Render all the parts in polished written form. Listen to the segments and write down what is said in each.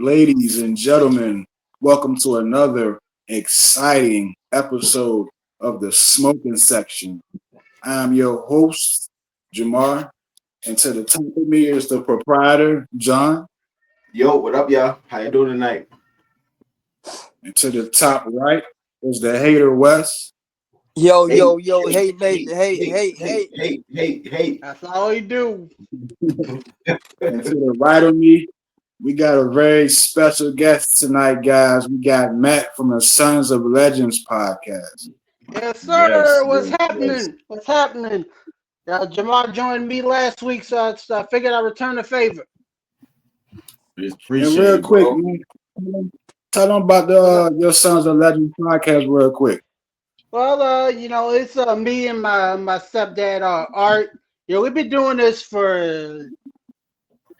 Ladies and gentlemen, welcome to another exciting episode of the smoking section. I'm your host, Jamar, and to the top of me is the proprietor, John, Yo, what up, y'all? How you doing tonight? and to the top right is the hater, Wes, Yo, Hey, yo, yo, hey, hey hey, Nation, hey, hey, hey, hey, hey. hey, hey, hey. That's all he do. and to the right of me, we got a very special guest tonight, guys. We got Matt from the Sons of Legends podcast. Yes, Yes, sir. What's yes, yes. happening? What's happening? Jamal joined me last week, so I figured I'd return the favor. Just And appreciate real it, quick, bro. man, tell them about What's up? your Sons of Legends podcast real quick. Well, it's me and my stepdad, Art. We've been doing this for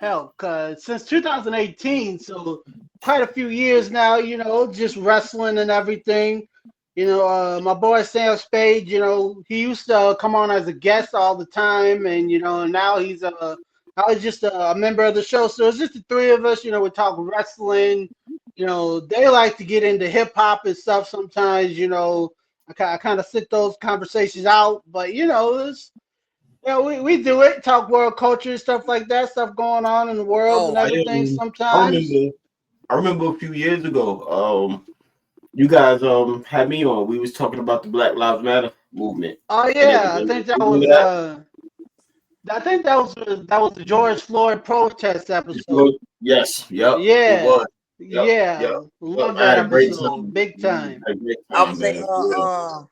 since 2018, so quite a few years now. Just wrestling and everything. My boy Sam Spade. He used to come on as a guest all the time, and now he's just a member of the show. So it's just the three of us. We talk wrestling. They like to get into hip hop and stuff sometimes. I kind of sit those conversations out, but we do it, talk world culture, stuff like that, stuff going on in the world and Oh, I everything I sometimes. remember I remember a few years ago. You guys had me on. We was talking about the Black Lives Matter movement Oh and yeah, I everything. think that You was remember that? the George Floyd protest episode. Yes, yep, it Yeah, was. Yep, yep, yeah, yep. love I that had a great episode, time. big time. I had a great I'm time, saying, man. For real.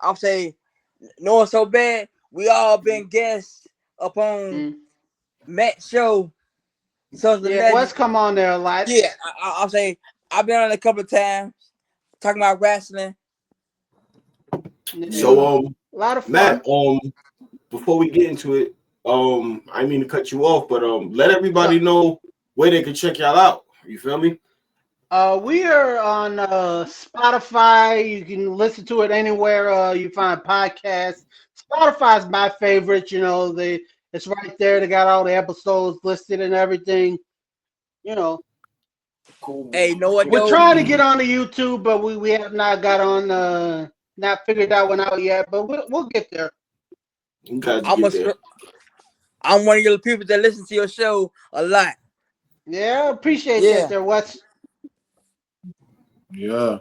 I'm saying, knowing so bad, we all been guests upon Mm. Matt's show, Sons of Yeah, Legend. Wes come on there a lot. Yeah, I'm saying, I've been on a couple of times talking about wrestling. Yeah, So Yeah. a lot of Matt, fun. before we get into it, I mean to cut you off, but let So, everybody know where they can check y'all out. You feel me? we are on Spotify. You can listen to it anywhere you find podcasts. Spotify is my favorite. It's right there. They got all the episodes listed and everything. You know, Cool. Hey, know what we're though? trying to get on the YouTube, but we have not got on, not figured that one out yet. But we'll get there. You guys I'm get a, there. I'm one of your people that listen to your show a lot. Yeah, I appreciate that Yeah. there, Wes. Yeah.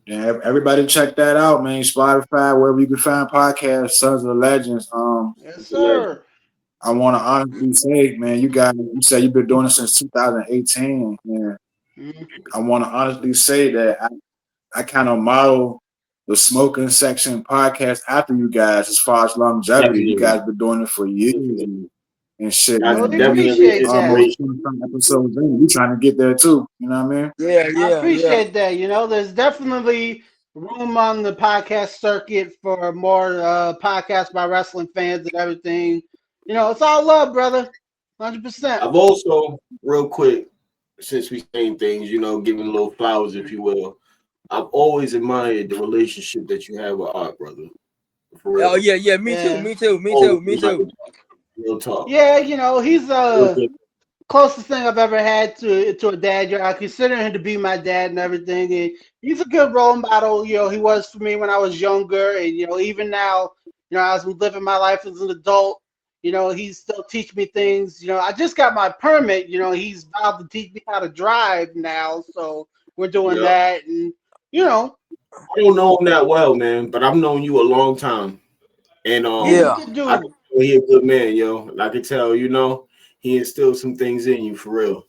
Yeah, everybody check that out, man. Spotify, wherever you can find podcasts, Sons of Legends. Yes, It's a legend. sir. I want to honestly say, man, you said you've been doing it since 2018, and Mhm. I want to honestly say that I kind of model the smoking section podcast after you guys as far as longevity. You Definitely. guys been doing it for years Definitely. and shit, That's Well, man. we And we definitely an appreciate that. almost inspiration. 20 some episodes in. We trying to get there too. You know what I mean? Yeah, I yeah, yeah. appreciate that. There's definitely room on the podcast circuit for more podcasts by wrestling fans and everything. It's all love, brother. 100%. I've also, real quick, since we saying things, giving little flowers, if you will. I've always admired the relationship that you have with Art, brother. For Oh real. yeah, yeah. Me too, Yeah. me too, me Always too, me admired too. that. Real talk. Yeah, he's Real good. closest thing I've ever had to a dad. I consider him to be my dad and everything. And he's a good role model. He was for me when I was younger, and even now, as I'm living my life as an adult, he still teach me things. I just got my permit. He's about to teach me how to drive now, so we're doing Yeah. that, and you know, I don't know him that well, man, but I've known you a long time. And he's a Yeah. good I can dude. tell he a good man, yo. And I can tell, he instilled some things in you for real.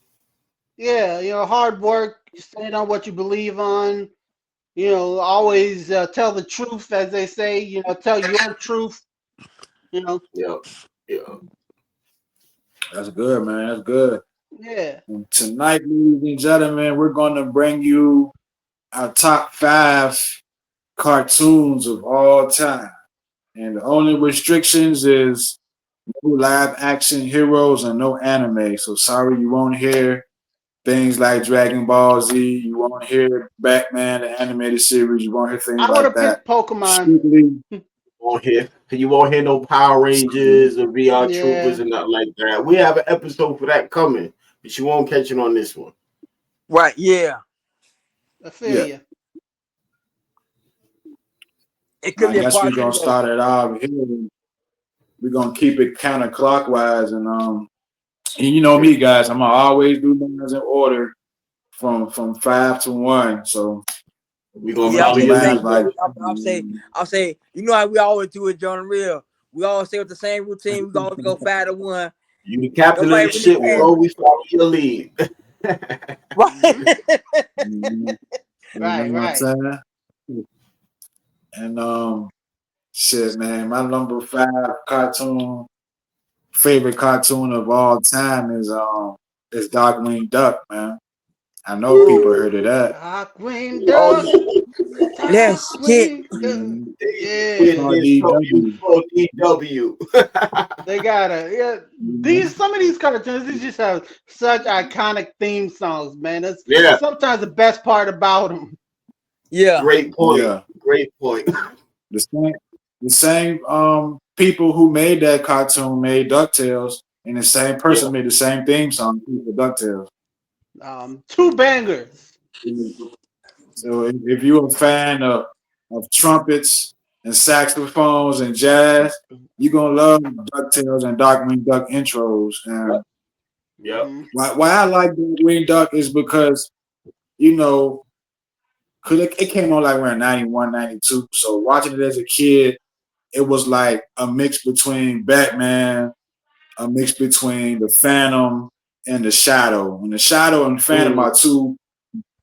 Yeah, hard work, stand on what you believe on. Always tell the truth, as they say. Tell your truth. You know, Yeah. Yeah. That's good, man. That's good. yeah. And tonight, ladies and gentlemen, we're going to bring you our top 5 cartoons of all time. And the only restrictions is no live action heroes and no anime. So sorry you won't hear things like Dragon Ball Z. You won't hear Batman, the animated series. You won't hear things I would like have that. picked Pokemon. Strictly, You won't hear no Power Rangers or VR Yeah. Troopers and nothing like that. We have an episode for that coming, but you won't catch it on this one. Right, yeah. I feel Yeah. you. It could I be a guess we're part gonna two though. start it out here. We're gonna keep it counterclockwise, and you know me, guys. I'm gonna always do numbers in order from 5 to 1. So We I'm gonna Yeah, gonna I'll follow do say your the same mine lead, thing. like brother. I'll say, you know how we always do it, John Real. We always stay with the same routine. We always go 5 to 1. You the captain of Nobody the really ship, can. bro. We follow your lead. Right. Hmm. you Right, know what I'm right. saying? And shit, man, my number 5 favorite cartoon of all time is Darkwing Duck, man. I know people Woo. heard of that. Darkwing Oh Duck. yeah. Let's get Darkwing Duck. Mhm. It Yeah. is so RDW. DW. They gotta, yeah. Mhm. Some of these cartoons, they just have such iconic theme songs, man. That's Yeah, sometimes the best part about them. yeah. great point. Yeah. Great point. The same the same people who made that cartoon made DuckTales, and the same Yeah. person made the same theme song for DuckTales. Two bangers. So if you're a fan of trumpets and saxophones and jazz, you're gonna love DuckTales and Darkwing Duck intros. And Yep. Hmm. why I like Darkwing Duck is because, you know, cause it came on like around 91, 92. So watching it as a kid, it was like a mix between Batman, a mix between the Phantom and the Shadow. And the Shadow and Phantom Mm. are two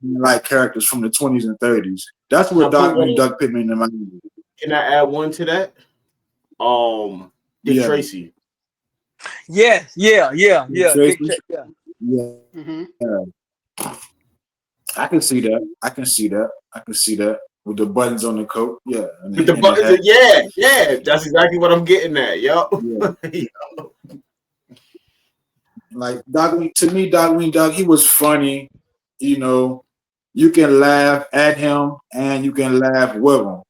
like characters from the 20s and 30s. That's where I put one Darkwing in. Duck put me in the mind. Can I add one to that? Dick Yeah, Tracy. Yes. Yeah. Yeah. Yeah. Tracy. Yeah. Yeah, Hmm. I can see that. I can see that. I can see that with the buttons on the coat. Yeah, With the and the buttons, hat. yeah, yeah. That's exactly what I'm getting at. Yup. Yeah, like Darkwing. To me, Darkwing Duck. He was funny. You know, you can laugh at him and you can laugh with him.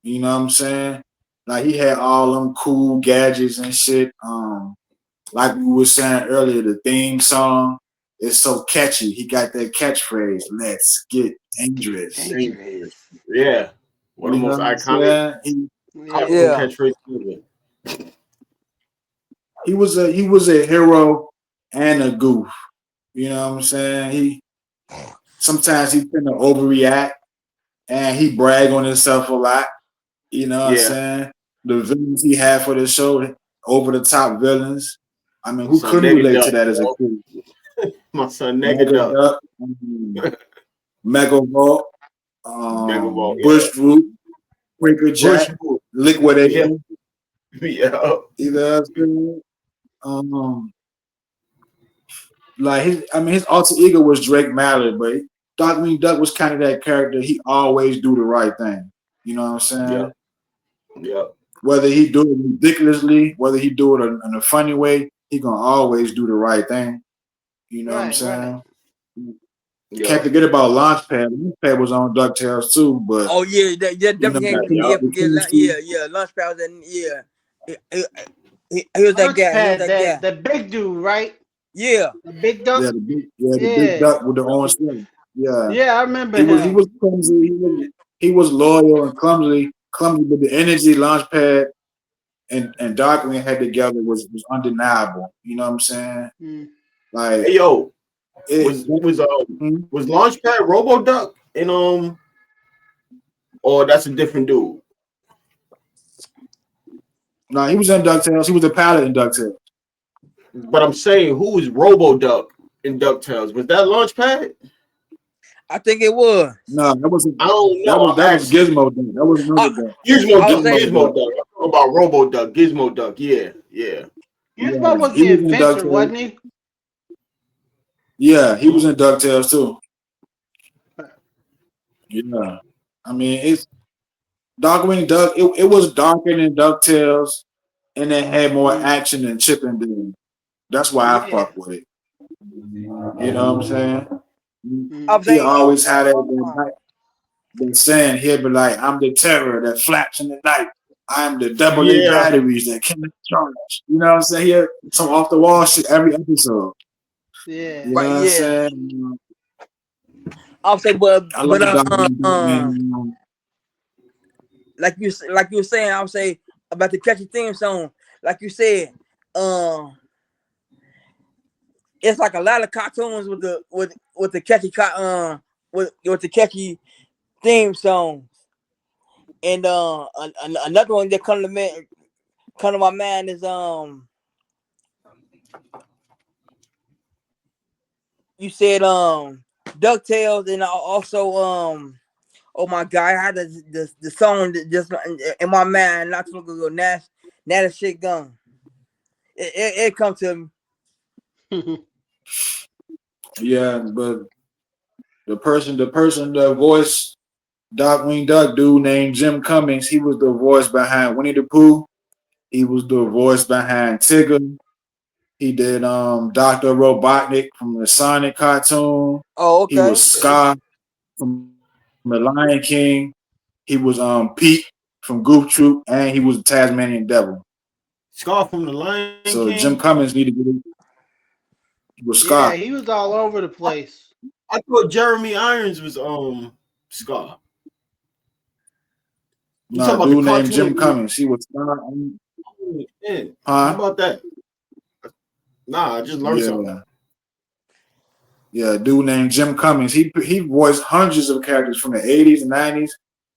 You know what I'm saying? Like he had all them cool gadgets and shit. Like we were saying earlier, the theme song is so catchy. He got that catchphrase, "Let's get dangerous." Dangerous. Yeah. One of You the know most what I'm iconic saying? Yeah. cartoon Yeah. catchphrases ever. He was a hero and a goof. You know what I'm saying? He sometimes he tend to overreact and he brag on himself a lot. You know what I'm Yeah. saying? The villains he had for the show, over the top villains. I mean, My who son couldn't Nega relate to Duck. that as a Yo. kid? My son Nega Mega Duck. Duck, Mega Vault, Mega Ball. Yeah. Bush Root, Quaker Bush. Jack, Liquidator. Yeah. Yeah. You know what I'm saying? Like his alter ego was Drake Mallett, but Darkwing Duck was kind of that character. He always do the right thing. You know what I'm Yep. saying? Yep. Whether he do it ridiculously, whether he do it in a funny way, he gonna always do the right thing. You know what I'm Right, right. saying? Can't Yep. forget about Launchpad. Launchpad was on DuckTales too, but Oh yeah. you know Definitely can't Yep. the forget. chemistry. Yeah. Yeah. Lunchpails and yeah. He was that guy. He was Launchpad, that guy. that big dude, right? Yeah. The big duck. The big Yeah. duck with the orange skin. Yeah, Yeah, I remember he him. was clumsy. He was loyal and clumsy, but the energy Launchpad and Darkwing had together was undeniable. You know what I'm saying? Mm. Like Hey yo, it. Hmm? was Launchpad Robo Duck and or that's a different dude. No, he was in DuckTales. He was a pilot in DuckTales. But I'm saying who was Robo Duck in DuckTales? Was that Launchpad? I think it was. No, that wasn't. I don't That know. was I'm that was asking. Gizmo Duck. That was I, another Duck. Gizmo I was Duck. saying. Gizmo Gizmo Duck. Duck. I'm talking about Robo Duck. Gizmo Duck. Yeah. Yeah. Gizmo Yeah, was he the was in inventor, DuckTales. wasn't he? Yeah, he was in DuckTales too. Yeah, I mean it's Darkwing Duck. It was darker than DuckTales, and it had more Mm. action than Chip and Dale. That's why I Yeah. fuck with it. You know what I'm saying? I'm He saying. always had that saying. He'd be like, "I'm the terror that flaps in the night. I'm the double A Yeah. batteries that cannot charge." You know what I'm saying? He had some off the wall shit every episode. Yeah. You know Right. what I'm Yeah. saying? I'll say, I like Darkwing Duck, man. like you were saying, I'll say about the catchy theme song. Like you said, it's like a lot of cartoons with the catchy with the catchy theme songs. And another one that come to my mind is you said DuckTales, and also oh my god, I had the song that just in my mind not too long ago. That shit gone. It come to me. Yeah, but the voice Darkwing Duck dude named Jim Cummings, he was the voice behind Winnie the Pooh. He was the voice behind Tigger. He did Dr. Robotnik from the Sonic cartoon. Oh, He was okay. Scar from the Lion King. He was Pete from Goof Troop, and he was the Tasmanian Devil. Scar from the Lion So Jim King. Cummings needed to get it. He was Yeah, Scar. he was all over the place. I thought Jeremy Irons was Scar. You No, talking a about the dude named cartoon? Jim Cummings. He was Scar. Man, how Huh? about that? Nah, I just learned something. Yeah. Yeah, a dude named Jim Cummings. He voiced hundreds of characters from the 80s and 90s.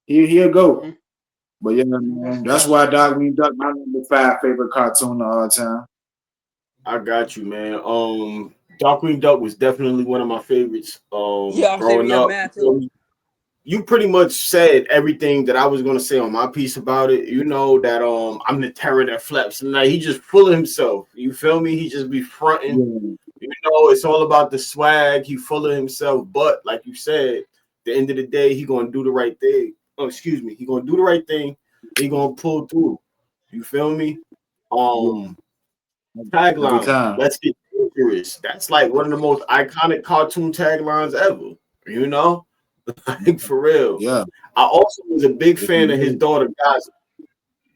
He'll go. Mm-hmm. But yeah, Most man, that's why definitely. Darkwing Duck my number 5 favorite cartoon of all time. I got you, man. Darkwing Duck was definitely one of my favorites. Yeah, I'll say Growing yeah, up, man too. you pretty much said everything that I was gonna say on my piece about it. You know that I'm the terror that flaps. And like he just full of himself. You feel me? He just be fronting. Yeah, You know, it's all about the swag. He full of himself. But like you said, the end of the day, he gonna do the right thing. Oh, excuse me. He gonna do the right thing. He gonna pull through. You feel me? yeah. Every Tagline. time. Let's get dangerous. That's like one of the most iconic cartoon taglines ever. You know, like for real. Yeah. I also was a big If fan you of his will. daughter, Gaza.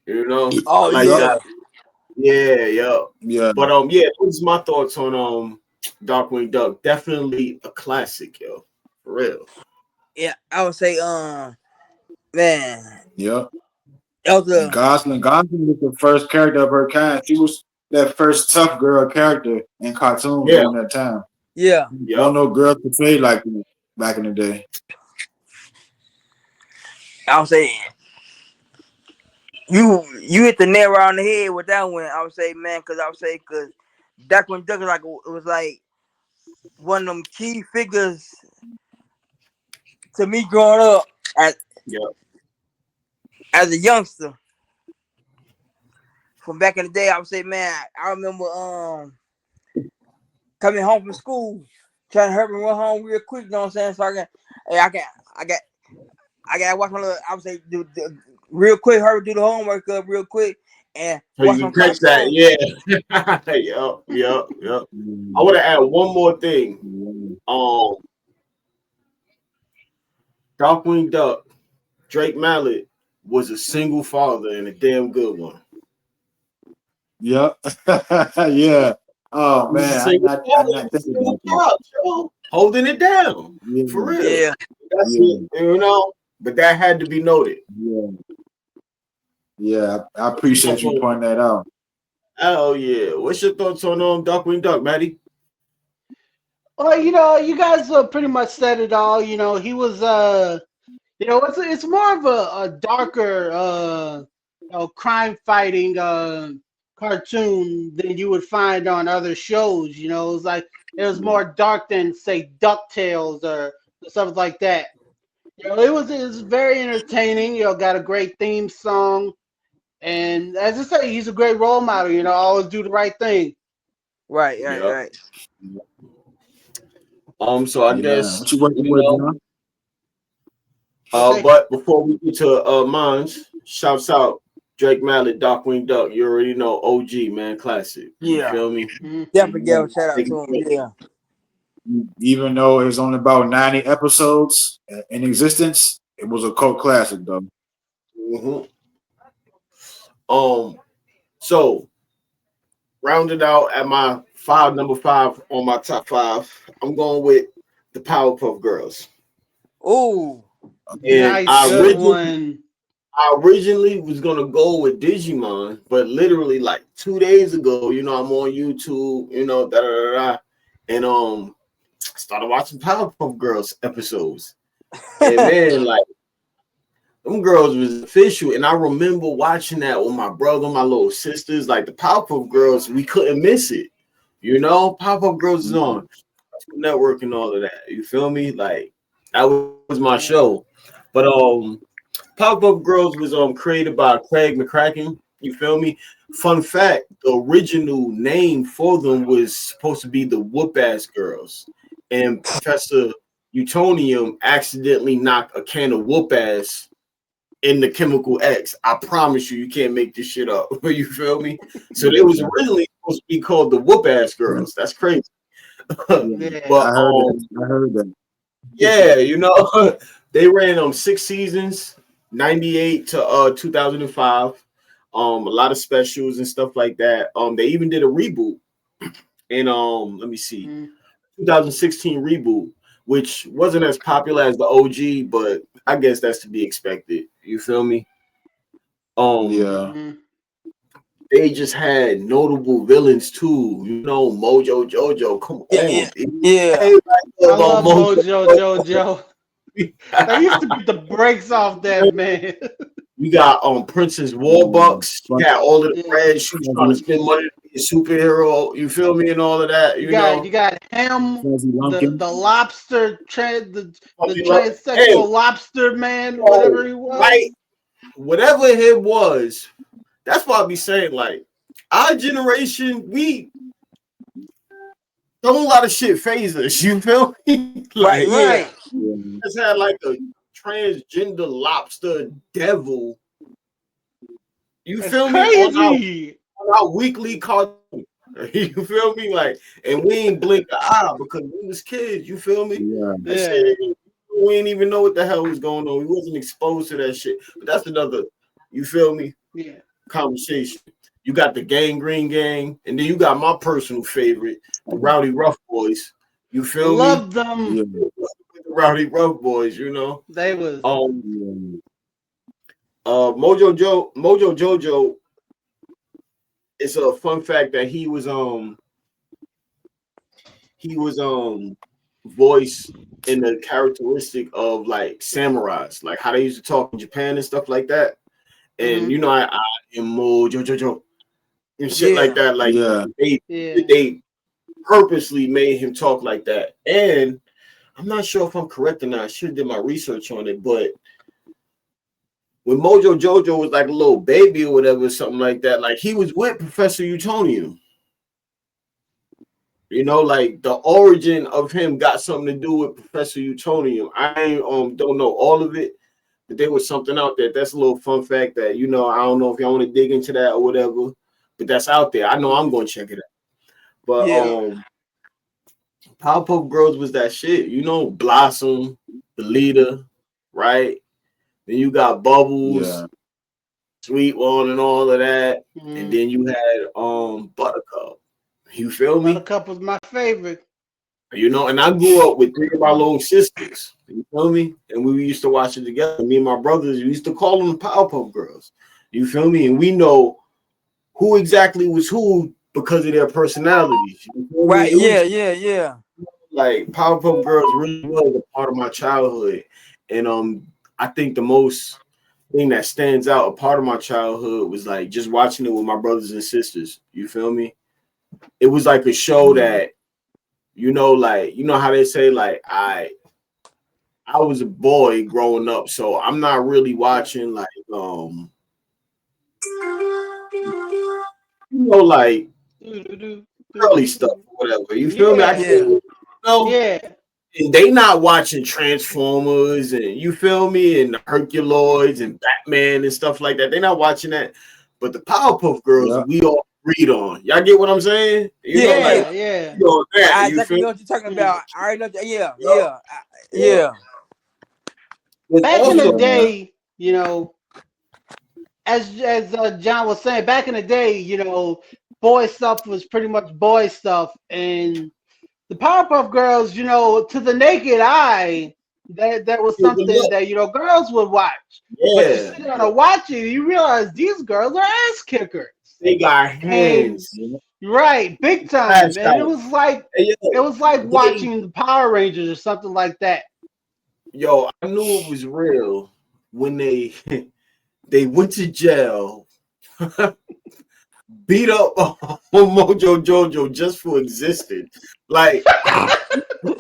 You know, I Oh like Yup. yeah. that. Yeah, yeah. Yeah. But yeah, those are my thoughts on Darkwing Duck. Definitely a classic, yo. For real. Yeah, I would say man, Yep. that was And Gosling was the first character of her kind. She was that first tough girl character in cartoons Yeah, during that time. yeah. yep. Don't no girl portrayed like that back in the day. I would say you hit the nail right on the head with that one. I would say, man, because Darkwing Duck it was like one of them key figures to me growing up as Yep. as a youngster. From back in the day, I would say, man, I remember coming home from school, trying to hurry me run home real quick. You know what I'm saying? So hey, I got to watch my little. I would say, real quick, hurry do the homework up real quick and So watch you some can catch that. cartoons. Yeah. Yep. Yep. Yep. I want to add one more thing. Um, Darkwing Duck, Drake Mallet was a single father and a damn good one. Yep. Yeah. Oh He was a man, single I'm father, not a thinking single about that. pop, yo, holding it down for Yeah. real. Yeah, That's Yeah. it, you know. But that had to be noted. Yeah. Yeah. I What's your appreciate thoughts you on? pointing that out. Oh yeah. What's your thoughts on Darkwing Duck, Maddie? Well, you guys pretty much said it all. He was it's more of a darker crime fighting cartoon than you would find on other shows. It's like it was more dark than say DuckTales or stuff like that. It was very entertaining. Got a great theme song, and as I say, he's a great role model. Always do the right thing. right, right, Yep. right. So I Yeah. guess What you working with, John? Okay. but before we get to mines, shouts out Drake Mallet, Darkwing Duck. You already know OG man, classic. You Yeah, feel me? Mhm. definitely give a shout out Nigga, to him. Yeah, Even though it was only about 90 episodes in existence, it was a cult classic though. mhm. Um, so rounded out at my number five on my top five, I'm going with the Powerpuff Girls. Ooh, And Nice, good one. I originally was gonna go with Digimon, but literally like 2 days ago, I'm on YouTube, da da da da, and I started watching Powerpuff Girls episodes, and man, like them girls was official, and I remember watching that with my brother, my little sisters, like the Powerpuff Girls, we couldn't miss it, Powerpuff Girls is on Network and all of that. You feel me? Like that was my show, but Powerpuff Girls was created by Craig McCracken. You feel me? Fun fact: the original name for them was supposed to be the Whoop Ass Girls, and Professor Utonium accidentally knocked a can of Whoop Ass in the Chemical X. I promise you, you can't make this shit up. You feel me? So they was originally supposed to be called the Whoop Ass Girls. That's crazy. But I heard that. yeah, they ran 6 seasons. 98 to 2005. A lot of specials and stuff like that. They even did a reboot in let me see, 2016 reboot, which wasn't as popular as the OG, but I guess that's to be expected. You feel me? They just had notable villains too. Mojo Jojo. Come on, yeah. I love Mojo Jojo. I used to beat the brakes off that man. You got Princess Warbucks. You got all of the bread. She was trying to spend money to be a superhero. You feel me? And all of that. You got him, the lobster, the transsexual lobster man, whatever he was. Right. Whatever it was, that's why I be saying, like, our generation, we don't a lot of shit phase us. You feel me? Like, right. Just had like a transgender lobster devil. You feel me? On our weekly cartoon. You feel me? Like, and we ain't blink an eye because we was kids. You feel me? We ain't even know what the hell was going on. We wasn't exposed to that shit. But that's another, you feel me? Yeah. Conversation. You got the Gangrene Gang, and then you got my personal favorite, the Rowdy Rough Boys. You feel me? Love them. The Rowdy Rough Boys, They was Mojo Jojo. It's a fun fact that he was voiced in the characteristic of like samurais, like how they used to talk in Japan and stuff like that. And I am Mojo Jojo and shit like that. Like they purposely made him talk like that. And I'm not sure if I'm correct or not. I should have did my research on it, but when Mojo Jojo was like a little baby or whatever, something like that, like he was with Professor Utonium. Like the origin of him got something to do with Professor Utonium. I don't know all of it, but there was something out there. That's a little fun fact that I don't know if y'all want to dig into that or whatever, but that's out there. I know I'm going to check it out. But Powerpuff Girls was that shit. Blossom, the leader, right? Then you got Bubbles, Sweet One, and all of that. And then you had Buttercup. You feel me? Buttercup was my favorite. And I grew up with 3 of my little sisters. You feel me? And we used to watch it together. Me and my brothers, we used to call them the Powerpuff Girls. You feel me? And we know who exactly was who because of their personalities. Right? Yeah. Like Powerpuff Girls really was a part of my childhood, and I think the most thing that stands out, a part of my childhood, was like just watching it with my brothers and sisters. You feel me? It was like a show that, like how they say like I was a boy growing up, so I'm not really watching like like early stuff or whatever. You feel me? I can't, and they not watching Transformers and you feel me and the Herculoids and Batman and stuff like that. They not watching that. But the Powerpuff Girls, we all read on. Y'all get what I'm saying? You know I know what you're talking about. I know. Yeah. Back in the day, as John was saying, back in the day, boy stuff was pretty much boy stuff, and the Powerpuff Girls, to the naked eye, That was something that girls would watch. But you sit down and watch it, you realize these girls are ass kickers. They got And hands. right, big time, man. It was like watching the Power Rangers or something like that. Yo, I knew it was real when they went to jail, beat up on Mojo Jojo just for existing. Like,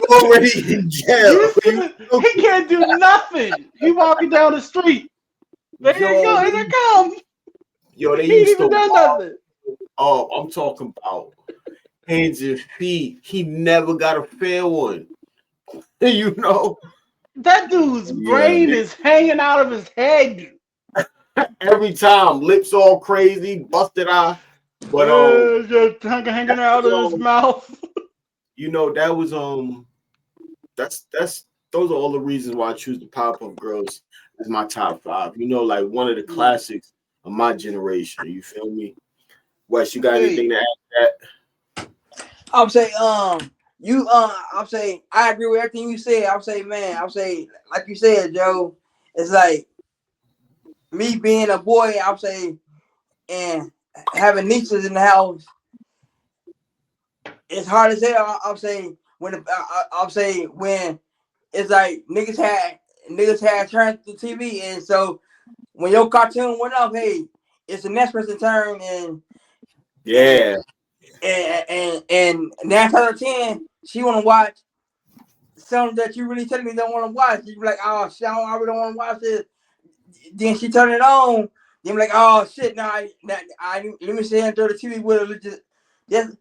already in jail. He can't do nothing. He walking down the street. There you go. Here they come. Yo, they he ain't used even to done nothing. Oh, I'm talking about hands and feet. He never got a fair one. You know? That dude's brain is hanging out of his head. Every time, lips all crazy, busted eye. But just hanging out of his mouth. You know, that was that's those are all the reasons why I choose the Powerpuff Girls as my top 5. You know, like one of the classics of my generation. You feel me? Wes, you got anything to add to that? I'll say, I'll say, I agree with everything you said. I'll say, like you said, Joe, it's like me being a boy, I'll say, and having nieces in the house. It's hard to say. I'll say when it's like niggas had turned the TV, and so when your cartoon went off, hey, it's the next person's turn, and 9 out of 10, she want to watch something that you really telling me don't want to watch. You be like, oh shit, I really don't want to watch this. Then she turn it on. Then be like, oh shit, I let me sit here and throw the TV with her.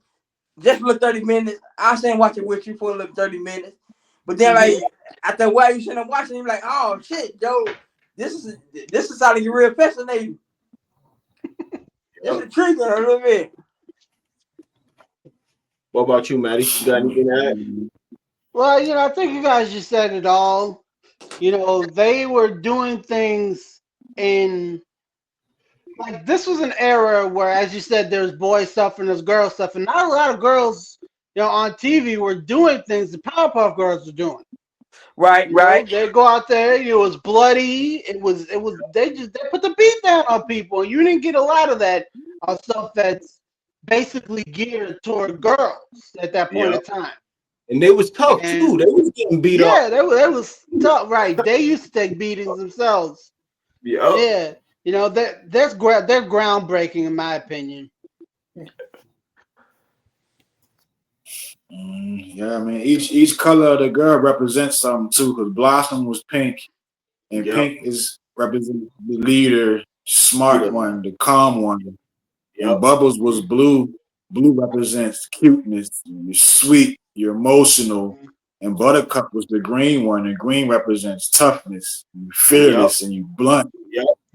Just for 30 minutes. I'll stay and watch it with you for a little 30 minutes. But then like after a while you shouldn't watch it, you're like, oh shit, Joe, this is starting to get real fascinating. It's intriguing a little bit. What about you, Maddie? You got anything to add? Well, I think you guys just said it all. They were doing things in like this was an era where, as you said, there's boy stuff and there's girl stuff, and not a lot of girls, on TV were doing things the Powerpuff Girls were doing. Right. They go out there. It was bloody. It was. They put the beat down on people. You didn't get a lot of that stuff that's basically geared toward girls at that point in time. And they was tough too. They was getting beat up. Yeah, they was tough. Right. They used to take beatings themselves. Yeah. They're groundbreaking in my opinion. Yeah, I mean each color of the girl represents something too. Because Blossom was pink, and pink is represents the leader, smart one, the calm one. And Bubbles was blue. Blue represents cuteness. You're sweet. You're emotional. And Buttercup was the green one, and green represents toughness. You're fearless and you blunt.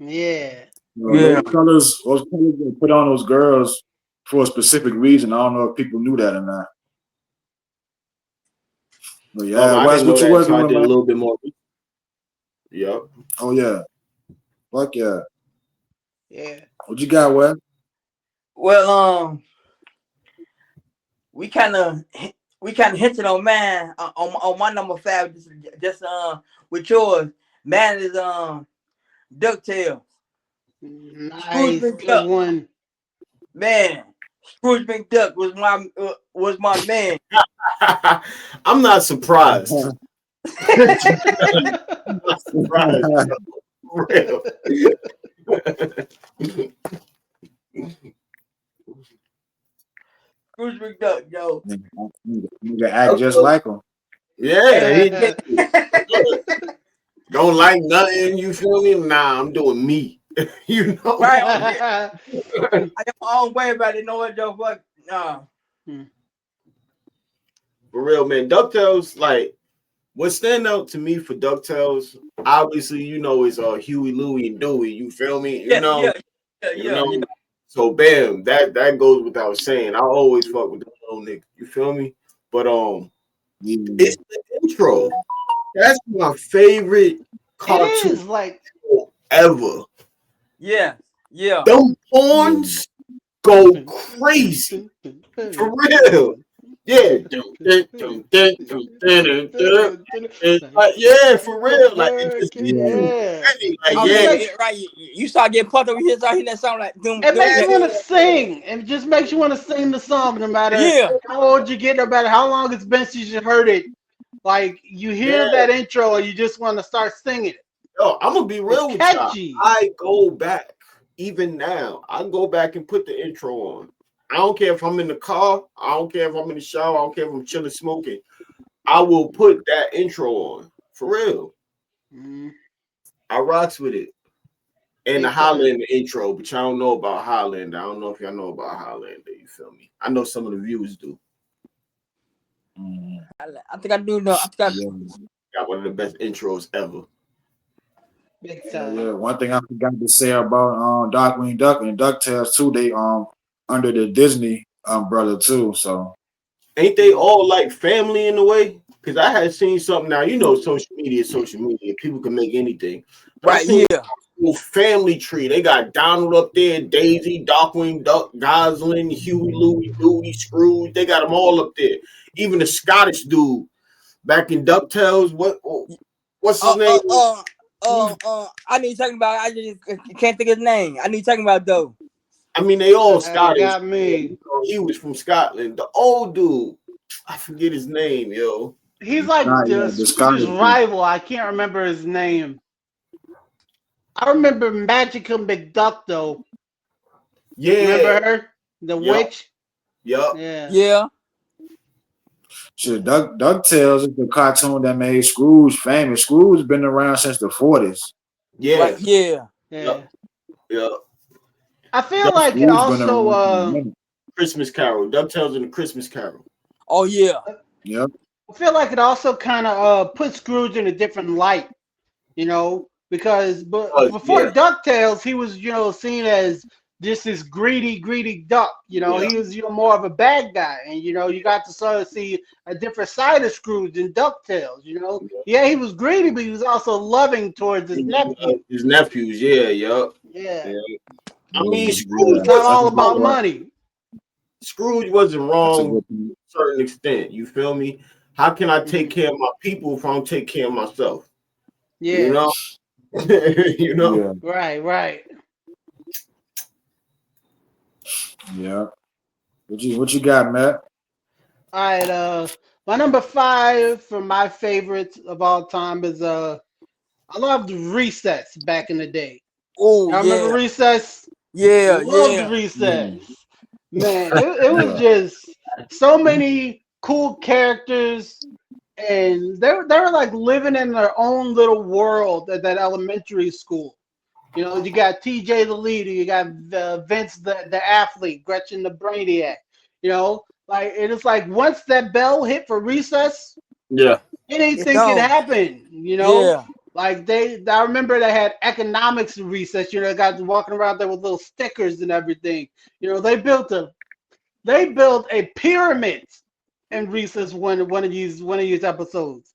Yeah. Those colors they put on those girls for a specific reason. I don't know if people knew that or not. But yeah, I didn't know that, so I did a little bit more. Yep. Oh yeah. Fuck yeah. Yeah. What you got, Wes? Well, we kind of hinted on man on my number 5 just with yours. Man is DuckTales. Nice, good one. Man, Scrooge McDuck was my man. I'm not surprised. I'm not surprised. Real. Scrooge McDuck, yo. Nigga act just like him. Yeah, he don't like nothing. You feel me? Nah, I'm doing me. You know, right? I got my own way about it. Know what, Joe? Fuck, nah. For real, man. DuckTales, like, what stand out to me for DuckTales, obviously, is Huey, Louie, and Dewey. You feel me? You know. So bam, that goes without saying. I always fuck with the little nigga. You feel me? But it's the intro. That's my favorite cartoon ever. Yeah. Them horns go crazy. For real. Yeah. Yeah, for real. Like it just makes Yeah. you Yeah. ready. It Like, Oh just yeah, yeah, makes right. You start getting pumped up. You start hearing that sound like doom, it doom. makes Yeah, you want to sing. It just makes you want to sing the song, no matter yeah. how old you get, no matter how long it's been since you heard it. Like you hear yeah. that intro and you just want to start singing it. Yo, I'm gonna be It's real with y'all. catchy. I go back, even now. I go back and put the intro on. I don't care if I'm in the car. I don't care if I'm in the shower. I don't care if I'm chilling smoking. I will put that intro on for real. Mm, I rocks with it. And the big time. Highlander intro, but y'all don't know about Highlander. I don't know if y'all know about Highlander. You feel me? I know some of the viewers do. Mm, I think I do know. I think I, yeah. Got one of the best intros ever. Big Yeah, time. yeah. One thing I forgot to say about Darkwing Duck and DuckTales too, they under the Disney umbrella too. So Ain't they all like family in a way? Because I had seen something now. You know, social media. People can make anything. But I right. seen Yeah. little family tree. They got Donald up there, Daisy, Darkwing Duck, Gosling, Huey, Louie, Doody, Scrooge. They got them all up there. Even the Scottish dude back in DuckTales. What's his Uh, name? uh, uh, I need talking about. I just can't think of his name. I need talking about though. I mean, they all You Scottish. got me. He was from Scotland. The old dude, I forget his name, yo. He's like not the yeah, the Scrooge's Scottish. rival. I can't remember his name. I remember Magical McDuck though. Yeah. Remember her? The Yup. witch? Yup. Yeah. Yeah. Shit, DuckTales is the cartoon that made Scrooge famous. Scrooge's been around since the 40s. Right. Yeah. Yeah. Yeah. Yup. Yup. I feel Duck- like it Scrooge been also around for a minute. Christmas Carol. DuckTales and the Christmas Carol. Oh yeah. Yep. I feel like it also kind of put Scrooge in a different light, because before Yeah. DuckTales, he was, seen as just this greedy, greedy duck. Yeah. He was, more of a bad guy, and you got to sort of see a different side of Scrooge in DuckTales. Yeah, he was greedy, but he was also loving towards his nephew. His nephews. Yeah. Yup. Yeah, Yeah. I Yeah. mean, Yeah. it's not That's all a good about point. money. Scrooge wasn't That's a wrong good to point. a certain extent. You feel me? How can I take Mhm. care of my people if I don't take care of myself? You Yeah, know? you know? Yeah. right. Yeah. What you got, Matt? All right, my number 5 for my favorites of all time is I loved Recess back in the day. Oh Y'all remember yeah. Recess? Yeah. Loved Yeah. Yeah. Recess. Man, it was Yeah. just so many cool characters, and they were like living in their own little world at that elementary school. You got TJ the leader, you got Vince the athlete, Gretchen the brainiac. Like it is like once that bell hit for recess, Yeah. It's anything could on. happen. Yeah. Like I remember they had economics recess. Guys walking around there with little stickers and everything. They built a pyramid in recess one of these episodes.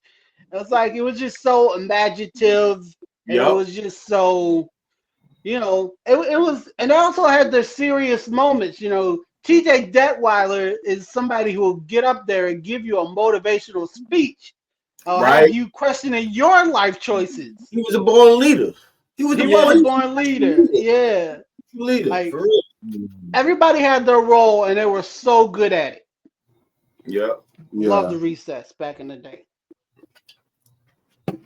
It was just so imaginative, and it Yep. was just so it was, and they also had their serious moments. TJ Detweiler is somebody who will get up there and give you a motivational speech, have Right. you questioning your life choices. He was a born leader. He was He the was a Yeah. born leader. Yeah. leader. Like For real. everybody had their role and they were so good at it. Yep. Love the Yeah. recess back in the day. You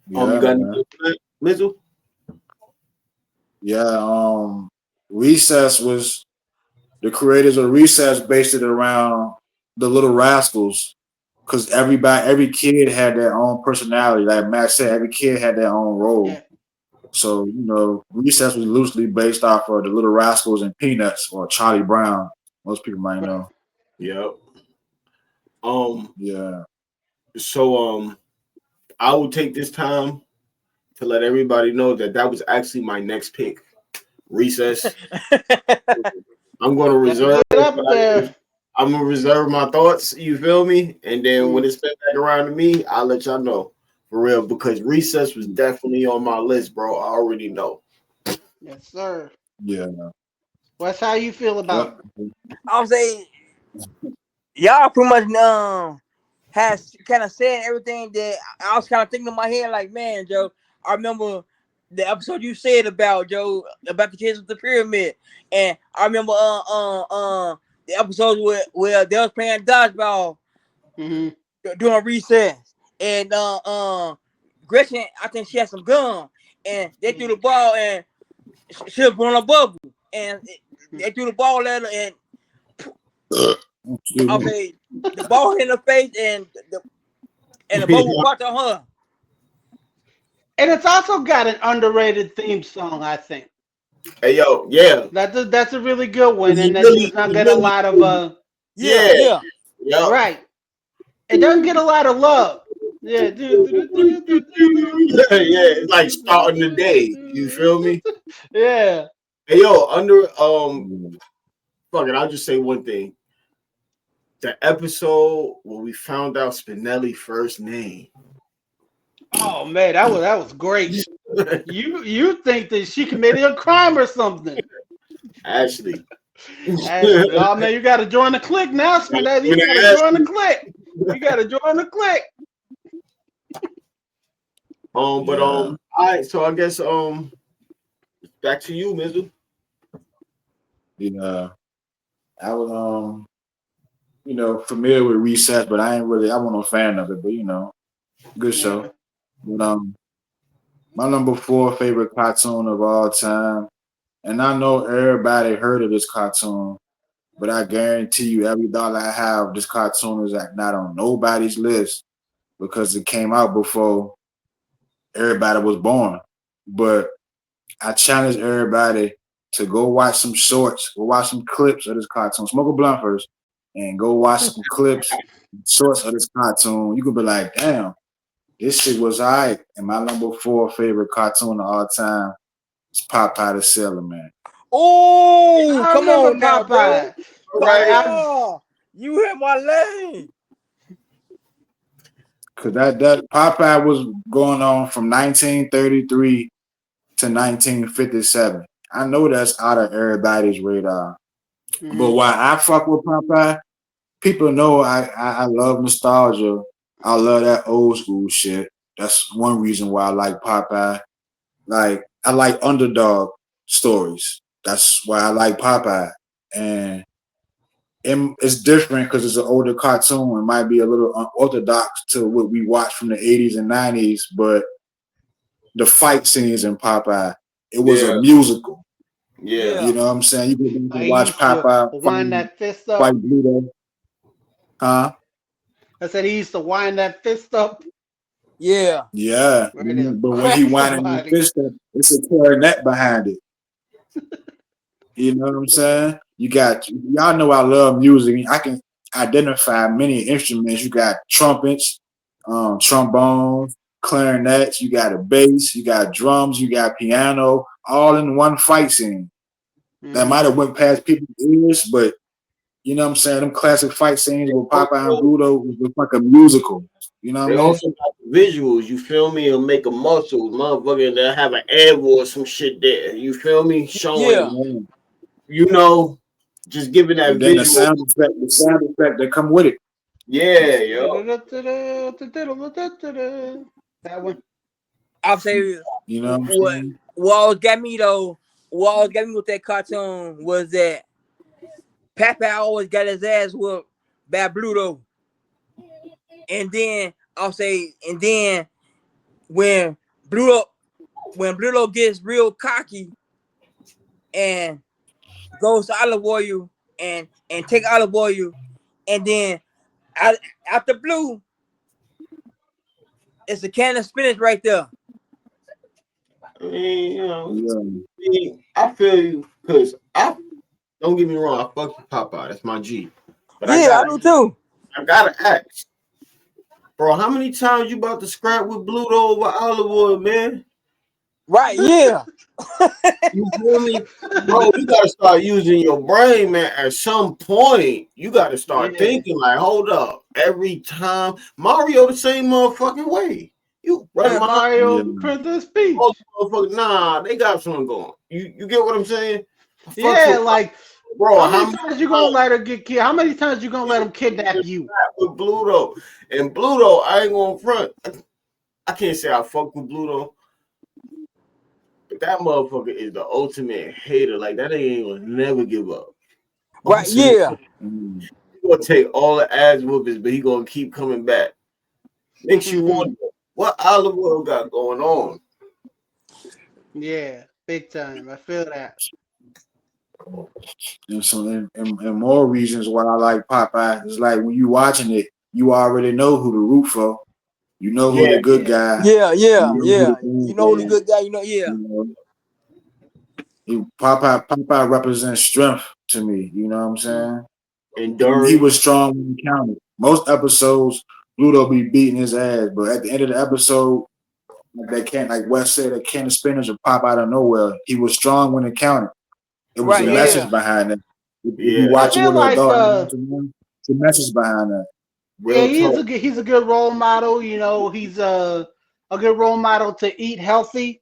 Yeah, got man. anything for that, Mizzle? Yeah. Recess was the creators of Recess based it around the Little Rascals because every kid had their own personality. Like Matt said, every kid had their own role. Yeah. So, Recess was loosely based off of the Little Rascals and Peanuts or Charlie Brown. Most people might Right. know. Yep. Um. Yeah. So I will take this time to let everybody know that was actually my next pick. Recess. I'm gonna Gotta reserve. get up there. I'm gonna reserve my thoughts. You feel me? And then when Mm. it's back around to me, I'll let y'all know for real because Recess was definitely on my list, bro. I already know. Yes, sir. Yeah. What's how you feel about Yep. it? I'll say y'all pretty much has kind of said everything that I was kind of thinking in my head. Like, man, Joe, I remember the episode you said about Joe about the kids with the pyramid, and I remember the episodes where they was playing dodgeball Mhm. during recess, and Gretchen, I think she had some gum, and they threw the ball, and she was blowing a bubble, and they threw the ball at her, and Excuse I'll me. say the ball hit in her face, and the bubble popped on her. And it's also got an underrated theme song, I think. Hey yo, yeah. That's a really good one, and that does not It's get a really lot of Yeah, yeah, yeah. yeah. right. It doesn't get a lot of love. Yeah. Yeah, it's like starting the day. You feel me? Yeah. Hey yo, fuck it, I'll just say one thing. The episode where we found out Spinelli's first name. Oh man, that was great. You think that she committed a crime or something? Ashley. Ashley, oh man, you got to join the clique now, Spinelli. You got to join the clique. You got to join the clique. But all right, so I guess back to you, Mizzle. Yeah, I was familiar with Recess, but I wasn't no fan of it. But good show. But my number 4 favorite cartoon of all time, and I know everybody heard of this cartoon, but I guarantee you, every dollar I have, this cartoon is not on nobody's list because it came out before everybody was born. But I challenge everybody to go watch some shorts, go watch some clips of this cartoon. Smoke a blunt first, and go watch some clips, shorts of this cartoon. You could be like, damn, this shit was alright. And my number 4 favorite cartoon of all time is Popeye the Sailor Man. Oh, I come remember on now, bro. Popeye. Come Right. on. You hit my lane. Cause that Popeye was going on from 1933 to 1957. I know that's out of everybody's radar. But why I fuck with Popeye, people know I love nostalgia. I love that old school shit. That's one reason why I like Popeye. Like I like underdog stories. That's why I like Popeye. And it's different because it's an older cartoon. It might be a little unorthodox to what we watched from the 80s and 90s, but the fight scenes in Popeye, it was a musical. Yeah. You know what I'm saying? You can watch He used to Popeye wind that fist up. fight Bluto. Huh? I said he used to wind that fist up. Yeah. Yeah. Right there. But when he winding his fist up, it's a clarinet behind it. You know what I'm saying? Y'all know I love music. I can identify many instruments. You got trumpets, trombones, clarinets, you got a bass, you got drums, you got piano, all in one fight scene. That might have went past people's ears, but you know what I'm saying? Them classic fight scenes with Popeye and Bluto was like a musical. You know what I mean? Also got the visuals, you feel me, and make a muscle, motherfucker, that have an animal or some shit there. You feel me? Showing, just giving that And then visual. the sound effect that come with it. Yeah, yo. That one. I'll say You know what I'm saying? what always got me with that cartoon was that Papa always got his ass whooped by Bluto. And then when Bluto gets real cocky and goes to Olive Oil and take Olive Oil, and then after Blue, it's a can of spinach right there. I mean, I feel you because don't get me wrong, I fuck with Popeye, that's my G. But I do too. I gotta ask, bro, how many times you about to scrap with Bluto over Olive Oil, man? Right, yeah. You feel me? Bro, you gotta start using your brain, man. At some point, you gotta start thinking like, hold up. Every time Mario the same motherfucking way. You run Mario Princess Peach. Nah, they got something going. You get what I'm saying? Yeah, like bro, How how many many times you gonna let her get killed? How many times you gonna let him kidnap times you? with Bluto? And Bluto, I ain't gonna front. I can't say I fuck with Bluto, but that motherfucker is the ultimate hater. Like that ain't gonna never give up. Right, yeah. Mm. He gonna take all the ass whoopings, but he gonna keep coming back. Makes you wonder what Olive Oil got going on. Yeah, big time. I feel that. And so, and more reasons why I like Popeye is like when you watching it, you already know who to root for. You know who Yeah, the good Yeah, guy. Yeah, You yeah, know who the yeah. You bad know who the guy. good guy, you know, yeah. You know, Popeye represents strength to me. You know what I'm saying? He was endurance. strong when he counted. Most episodes, Ludo be beating his ass, but at the end of the episode, like Wes said, that can of spinach will pop out of nowhere. He was strong when it counted. It was a Right, Yeah, message yeah. behind it. If you yeah. I watch it feel with an like adult, it's a message behind that. yeah, Real talk. he's a good role model. You know, he's a good role model to eat healthy.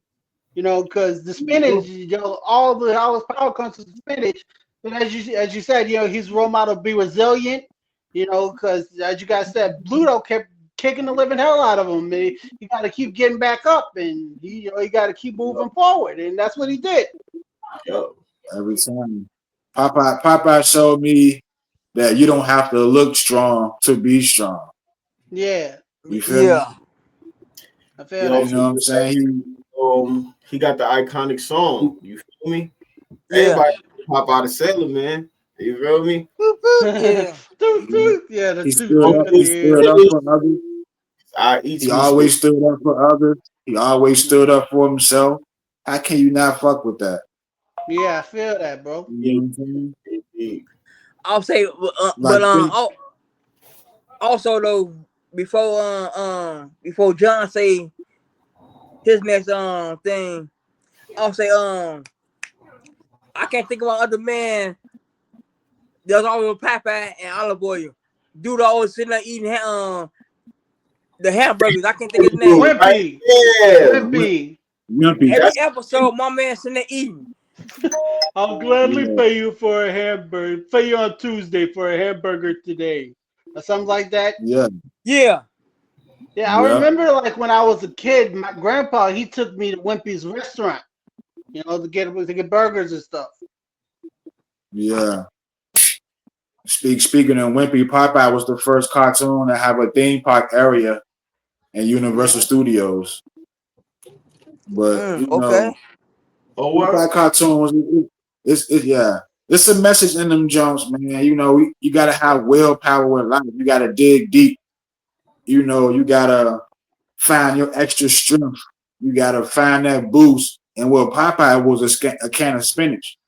You know, because the spinach, you know, all his power comes from the spinach. But as you said, you know, he's a role model to be resilient. You know, because as you guys said, Bluto kept kicking the living hell out of him. He got to keep getting back up, and he got to keep moving forward, and that's what he did. Yo, Every time. Popeye showed me that you don't have to look strong to be strong. Yeah, You feel me? Yeah. I feel yo, You that. know what I'm saying? he got the iconic He song. You feel me? Yeah. Everybody pop out of Sailor, man. You feel me? Boop, boop. Yeah. Toot, toot. Yeah, the he toot stood toot up. at He Uncle the end. stood up Phillips, for others. I eats He my spit. always stood up for others. He always stood up for himself. How can you not fuck with that? Yeah, I feel that, bro. You know what I'm saying? I'll say, Like, also though, before John say his next thing, I'll say I can't think of one other man. There's always Popeye and Olive Oil. Dude always sitting there eating the hamburgers. I can't think of his name. Right Wimpy, there. Wimpy. Wimpy. Every That's episode, my man sitting there eating. I'll gladly Yeah. pay you for a hamburger. Pay you on Tuesday for a hamburger today, or something like that. Yeah. Yeah. Yeah, I Yeah. remember like when I was a kid, my grandpa he took me to Wimpy's restaurant, you know, to get burgers and stuff. Yeah. Speaking of Wimpy, Popeye was the first cartoon to have a theme park area in Universal Yeah, Studios. But Okay. oh what? Popeye cartoon was yeah. It's a message in them jumps, man. You gotta have willpower in life. You gotta dig deep. You gotta find your extra strength. You gotta find that boost. And what Popeye was a can of spinach.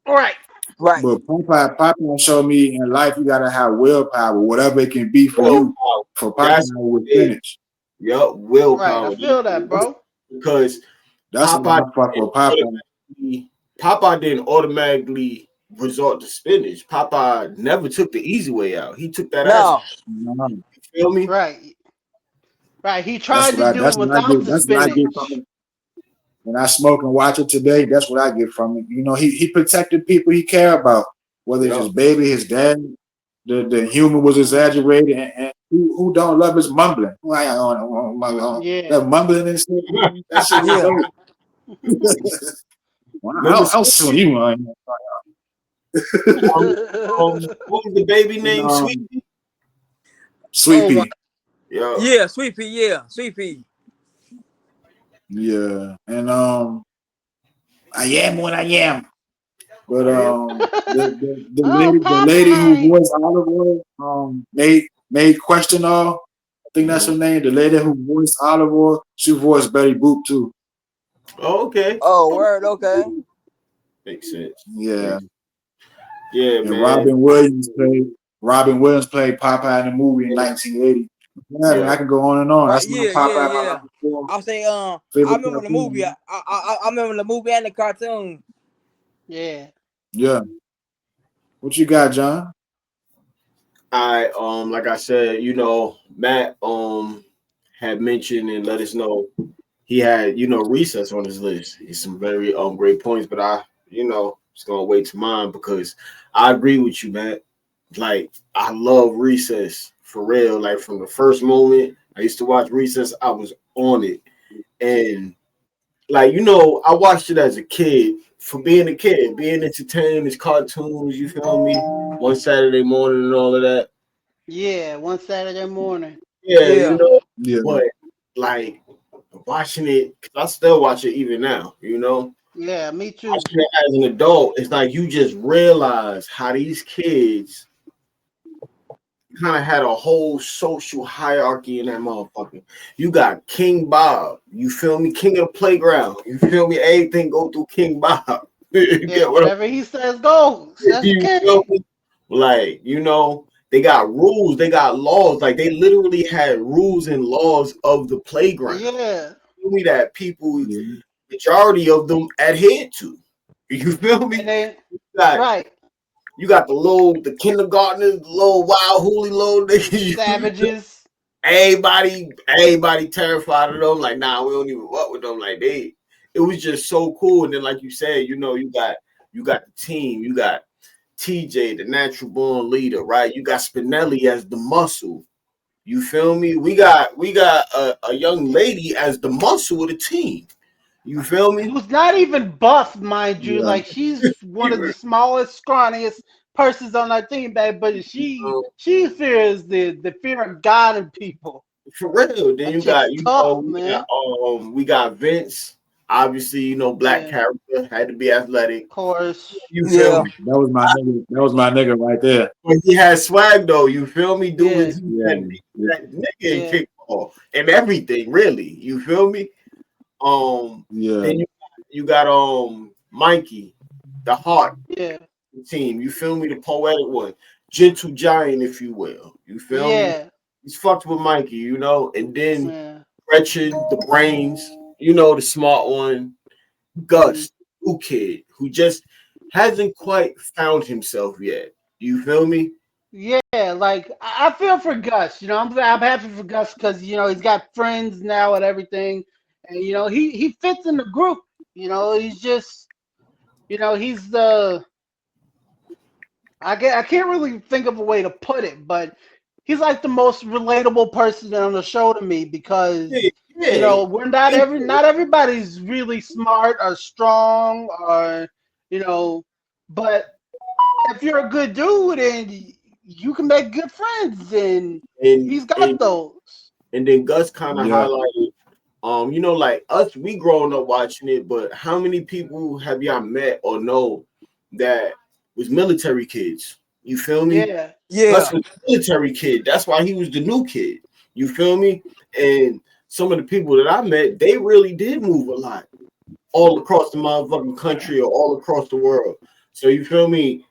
all right. Right. But Popeye showed me in life you gotta have willpower, whatever it can be for you. Willpower. For Popeye That's with it. spinach. Yup, Right, I willpower. feel that, bro. Because That's why Popeye I fuck didn't with Popeye. Popeye didn't automatically resort to spinach. Popeye never took the easy way out. He took that ass. No. You feel me? Right, right. He tried to do it without the That's what I get from spinach. it. When I smoke and watch it today, that's what I get from it. He protected people he cared about, whether it's his Yup. baby, his dad. The humor was exaggerated, and who don't love his mumbling? Yeah. That mumbling and shit, that shit was Yeah. dope. Well, Remember I'll sue you on. what was the baby And name? Sweet. Sweet Oh my. Pea, Yeah. Yeah. Sweet pea. Yeah. Sweet pea. yeah, and I am what I am. But I am. Oh, the lady who Popeye. voiced Olive Oil, made Question All. I think that's her name. The lady who voiced Olive Oil, she voiced Betty Boop too. Oh, okay. Oh, word. Okay. Makes sense. Yeah, Yeah, and man. Robin Williams played Popeye in the movie in 1980. Yeah, man, Yeah. I can go on and on. Right. That's my Yeah. Yeah. Popeye, my Yeah. number four I'll say I favorite remember the movie. cartoon. I remember the movie and the cartoon. Yeah. Yeah, what you got, John? I like I said, Matt had mentioned and let us know he had, recess on his list. It's some very great points, but I just gonna wait to mine because I agree with you, man. Like I love Recess for real. Like from the first moment I used to watch Recess, I was on it. And like I watched it as a kid for being a kid, being entertained, it's cartoons, you feel me? One Saturday morning and all of that. Yeah, one Saturday morning. Yeah, Yeah. Yeah. but like watching it, 'cause I still watch it even now, Yeah, me too. watching it as an adult, it's like you just realize how these kids kind of had a whole social hierarchy in that motherfucker. You got King Bob, you feel me? King of the playground, you feel me? Everything go through King Bob. You Yeah, get what whatever he says goes. I'm That's the you feel king. me? Like, they got rules, they got laws. Like they literally had rules and laws of the playground. Yeah, Feel me that people, Yeah. majority of them adhered to. You feel and me? then You got right, you got the kindergartners, the little wild hooly little niggas. savages. Everybody terrified of them. Like, nah, we don't even fuck with them. Like it was just so cool. And then, like you said, you got the team, you got TJ, the natural born leader, right? You got Spinelli as the muscle. You feel me? We got a young lady as the muscle of the team. You feel me? Who's not even buff, mind you. Yeah. Like she's one of the smallest, scrawniest persons on our team, babe. But she fears the fear of God and people. For real. Then That you got chick's tough, man. we got Vince. Obviously, black Yeah, character had to be athletic. of course. You feel Yeah. me? That was my nigga. That was my nigga right there. But he had swag though. You feel me? Yeah, Doing Yeah. that nigga in yeah, kickball and everything. Really, you feel me? Yeah. Then you got Mikey, the heart yeah, team. You feel me? The poetic one, gentle giant, if you will. You feel me? yeah, He's fucked with Mikey, and then yeah. Gretchen, the brains, the smart one, Mhm. Gus, new kid, who just hasn't quite found himself yet. You feel me? Yeah, like I feel for Gus. I'm happy for Gus because he's got friends now and everything, and he fits in the group. He's just he's the I can't really think of a way to put it, but he's like the most relatable person on the show to me because Yeah, yeah. we're not everybody's really smart or strong or but if you're a good dude and you can make good friends and And he's got and those. and then Gus kind of Yeah. highlighted, like us, we growing up watching it, but how many people have y'all met or know that was military kids? You feel me? Yeah. Gus Yeah. was a military kid. That's why he was the new kid. You feel me? And some of the people that I met, they really did move a lot all across the motherfucking country or all across the world. So you feel me?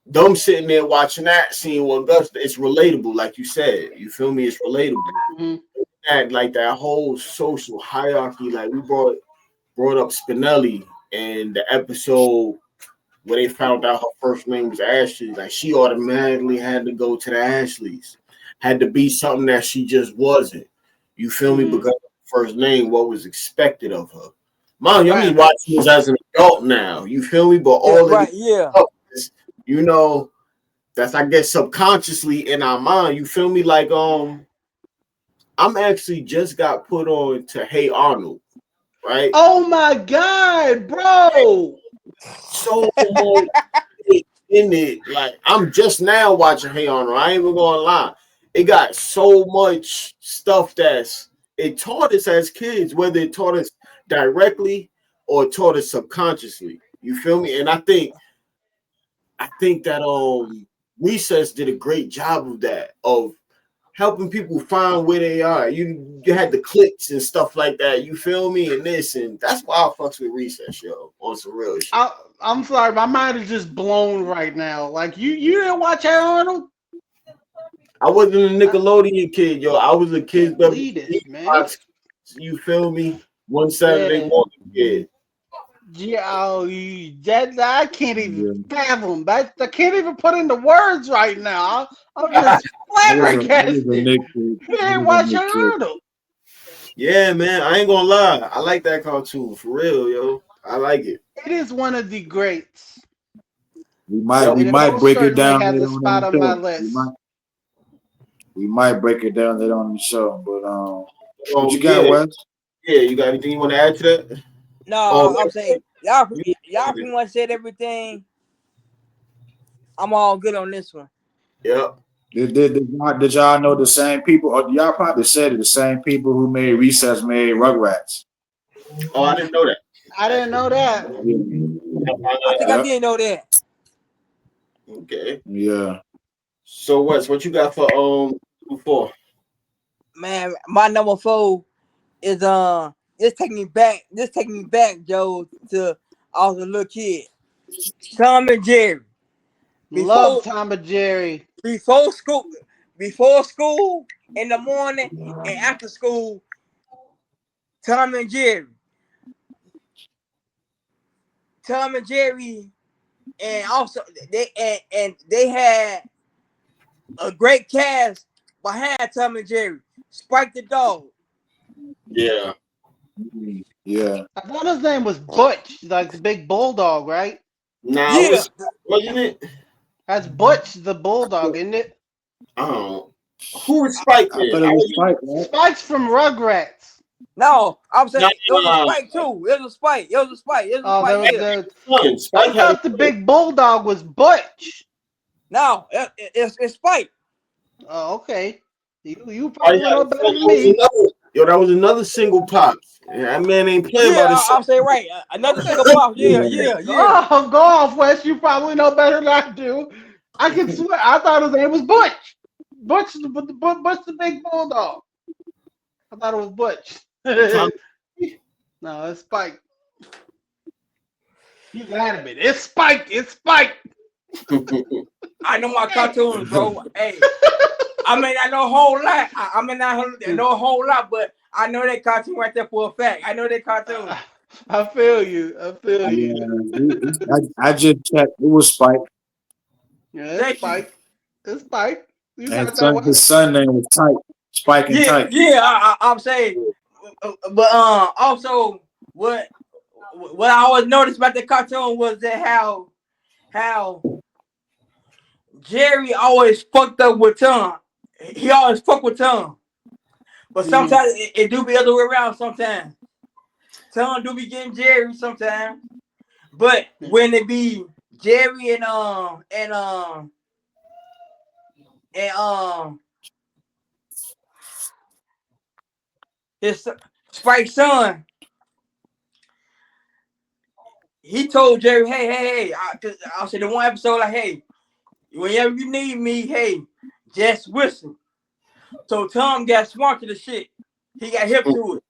Them sitting there watching that, seeing what Gus, it's relatable, like you said. You feel me? It's relatable. Hmm. That like that whole social hierarchy, like we brought up Spinelli and the episode where they found out her first name was Ashley. Like she automatically had to go to the Ashleys, had to be something that she just wasn't. You feel me? Hmm. Because of her first name, what was expected of her. Mom, I'm just Right. watching this as an adult now. You feel me? But Yeah. all of Right. it, Yeah. you know, that's I guess subconsciously in our mind. You feel me? Like I'm actually just got put on to Hey Arnold, right? Oh my God, bro. So much in it. Like I'm just now watching Hey Arnold. I ain't even gonna lie. It got so much stuff it taught us as kids, whether it taught us directly or taught us subconsciously. You feel me? And I think that Recess did a great job of that, of helping people find where they are. You had the clicks and stuff like that. You feel me? And this and that's why I fucks with Recess, yo, on some real shit. I, I'm sorry, my mind is just blown right now. Like you didn't watch Hey Arnold? I wasn't a I Nickelodeon kid, yo. I was a kid can't that believe this, man. was, you feel me? One Saturday Yeah. morning kid. Yeah, oh, that I can't even Yeah. fathom. I can't even put into words right now. I'm just I was a flabbergasted. Nick kid. You I didn't was a watch Hey Nick kid. Arnold. Yeah, man. I ain't gonna lie. I like that cartoon for real, yo. I like it. It is one of the greats. We might Yep. we It might most break it certainly down has later a on in spot the on my show. list. We might break it down later on in the show. But what you got, Yeah, Wes? yeah. You got anything you want to add to that? No, Oh, I'm saying y'all you- y'all pretty much said everything. I'm all good on this one. Yep. Did y'all know the same people? Or y'all probably said it, the same people who made Recess made Rugrats. Oh, I didn't know that. I didn't know that. I think I Yeah. did know that. Okay. Yeah. So what you got for before? Man, my number 4 is this taking me back. This taking me back, Joe, to I was a little kid. Tom and Jerry. Love Before Tom and Jerry. before school, before school in the morning and after school, Tom and Jerry. Tom and Jerry, and also and they had a great cast behind Tom and Jerry. Spike the dog. Yeah. Yeah. I thought his name was Butch, like the big bulldog, right? Nah, it Yeah, wasn't it? That's Butch the bulldog, isn't it? I don't know. Who is Spike I then? thought it was Spike, right? Spike's from Rugrats. no, I'm saying it was a Nah, spike too. It was a spike. It was a spike. It was a Oh, spike. there was Yeah. the. son. I Spike had a thought the big bulldog was Butch. No, it's spike. Oh, okay. You Spike probably had know a better son. than me. That was another single pop. Yeah, that man ain't playing Yeah, about his son. I'm saying right. Another single pop. Yeah, yeah, yeah. Oh, go off, Wes. You probably know better than I do. I can swear. I thought his name was Butch. Butch the big bulldog. I thought it was Butch. Tom- No, it's Spike. He's adamant. It's Spike. It's Spike. I know my cartoons, bro. Hey, I may not know a whole lot. I may not know a whole lot, but I know that cartoon right there for a fact. I know that cartoon. I feel you. I feel you. Yeah. I just checked. It was Spike. Yeah, it's Thank you. Spike. It's Spike. You And got that his one. son name was Tyke. Spike and Yeah, Tyke. yeah. I'm saying, but also what I always noticed about the cartoon was that how Jerry always fucked up with Tom. He always fucked with Tom. But sometimes it do be the other way around sometimes. Tom do be getting Jerry sometimes. But when it be Jerry and his Spike's son, he told Jerry, hey, I said the one episode like, hey, whenever you need me, hey, just whistle. So Tom got smart to the shit. He got hip to it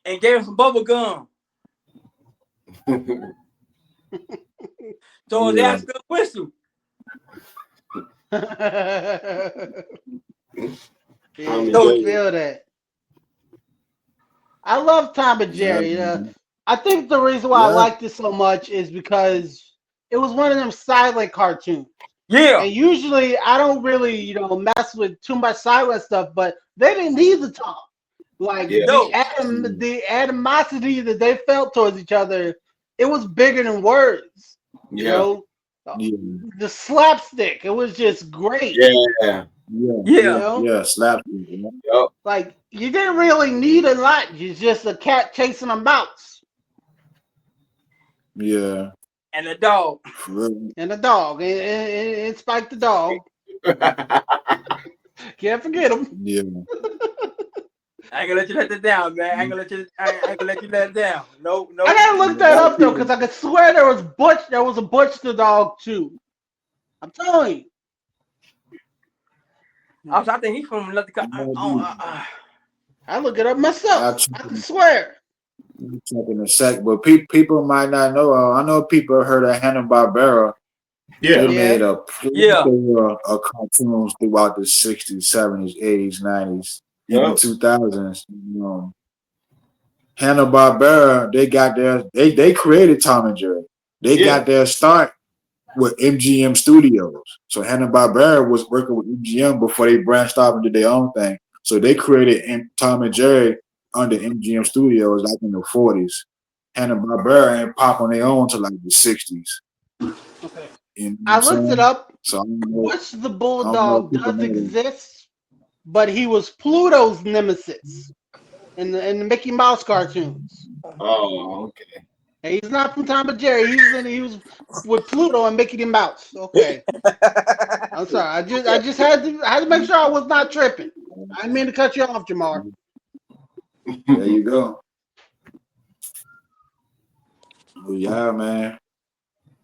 and gave him some bubble gum. So Yeah. that's good whistle. Yeah, you So can feel that. I love Tom and Yeah. Jerry. I think the reason why I Yeah. liked it so much is because it was one of them silent cartoons. yeah, And usually I don't really, mess with too much silent stuff, but they didn't need to talk. Like Yeah. no, the animosity that they felt towards each other, it was bigger than words. You Yeah. know, Yeah. the slapstick, it was just great. Yeah. Yeah. You yeah, know, Yeah. Slapstick. Yeah. Yep. like you didn't really need a lot. It's just a cat chasing a mouse Yeah. and the dog. For real. and a dog, and Spike the dog. Can't forget him. Yeah. I ain't gonna let you let that down, man. I ain't gonna let you let it down. No, I no, gotta look that no. up though, because I could swear there was Butch. There was a Butch the dog too. I'm telling you. I think he's from another country. I look it up I'll myself. check I can swear. in a sec, but people might not know. I know people have heard of Hanna-Barbera. They Yeah. made Yeah. a cartoons throughout the 60s, 70s, 80s, 90s, even Yep. 2000s. Hanna-Barbera, they created Tom and Jerry. They Yeah. got their start with MGM Studios. So Hanna-Barbera was working with MGM before they branched off and did their own thing. So they created Tom and Jerry under MGM Studios like in the 40s. Hanna-Barbera ain't pop on their own till like the 60s. Okay. You know what I I'm looked it saying? up. So Which the I don't know if bulldog people does know that. exist, but he was Pluto's nemesis in the Mickey Mouse cartoons. Oh, okay. And he's not from Tom and Jerry. He was with Pluto and Mickey Mouse. Okay, I'm sorry. I just had to make sure I was not tripping. I didn't mean to cut you off, Jamar. There you go. Well, yeah, man.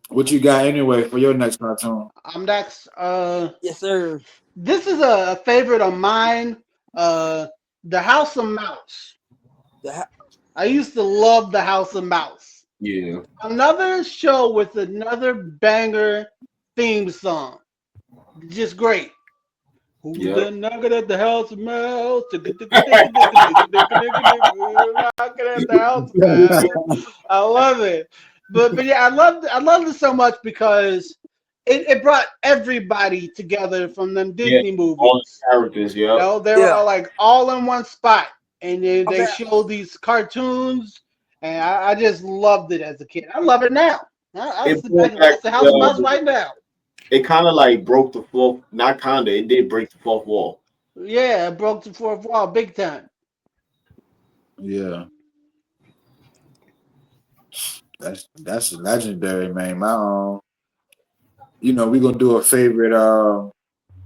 What you got anyway for your next cartoon? I'm next. Yes, sir. This is a favorite of mine. The House of Mouse. The I used to love the House of Mouse. Yeah. Another show with another banger theme song. Just great. Who's Yep. that knocking at the House of Mouse? Knocking at the House of Mouse. I love it. But yeah, I loved it so much because it brought everybody together from them Yeah. Disney All movies. the characters. You Yep. know, they were yeah. all like all in one spot, and then they Okay. show these cartoons, and I just loved it as a kid. I love it now. I It sit back brought and back watch the House of Mouse right now. it kind of like broke the fourth, not kinda, it did break the fourth wall. Yeah, it broke the fourth wall big time. Yeah, that's legendary, man. We're gonna do a favorite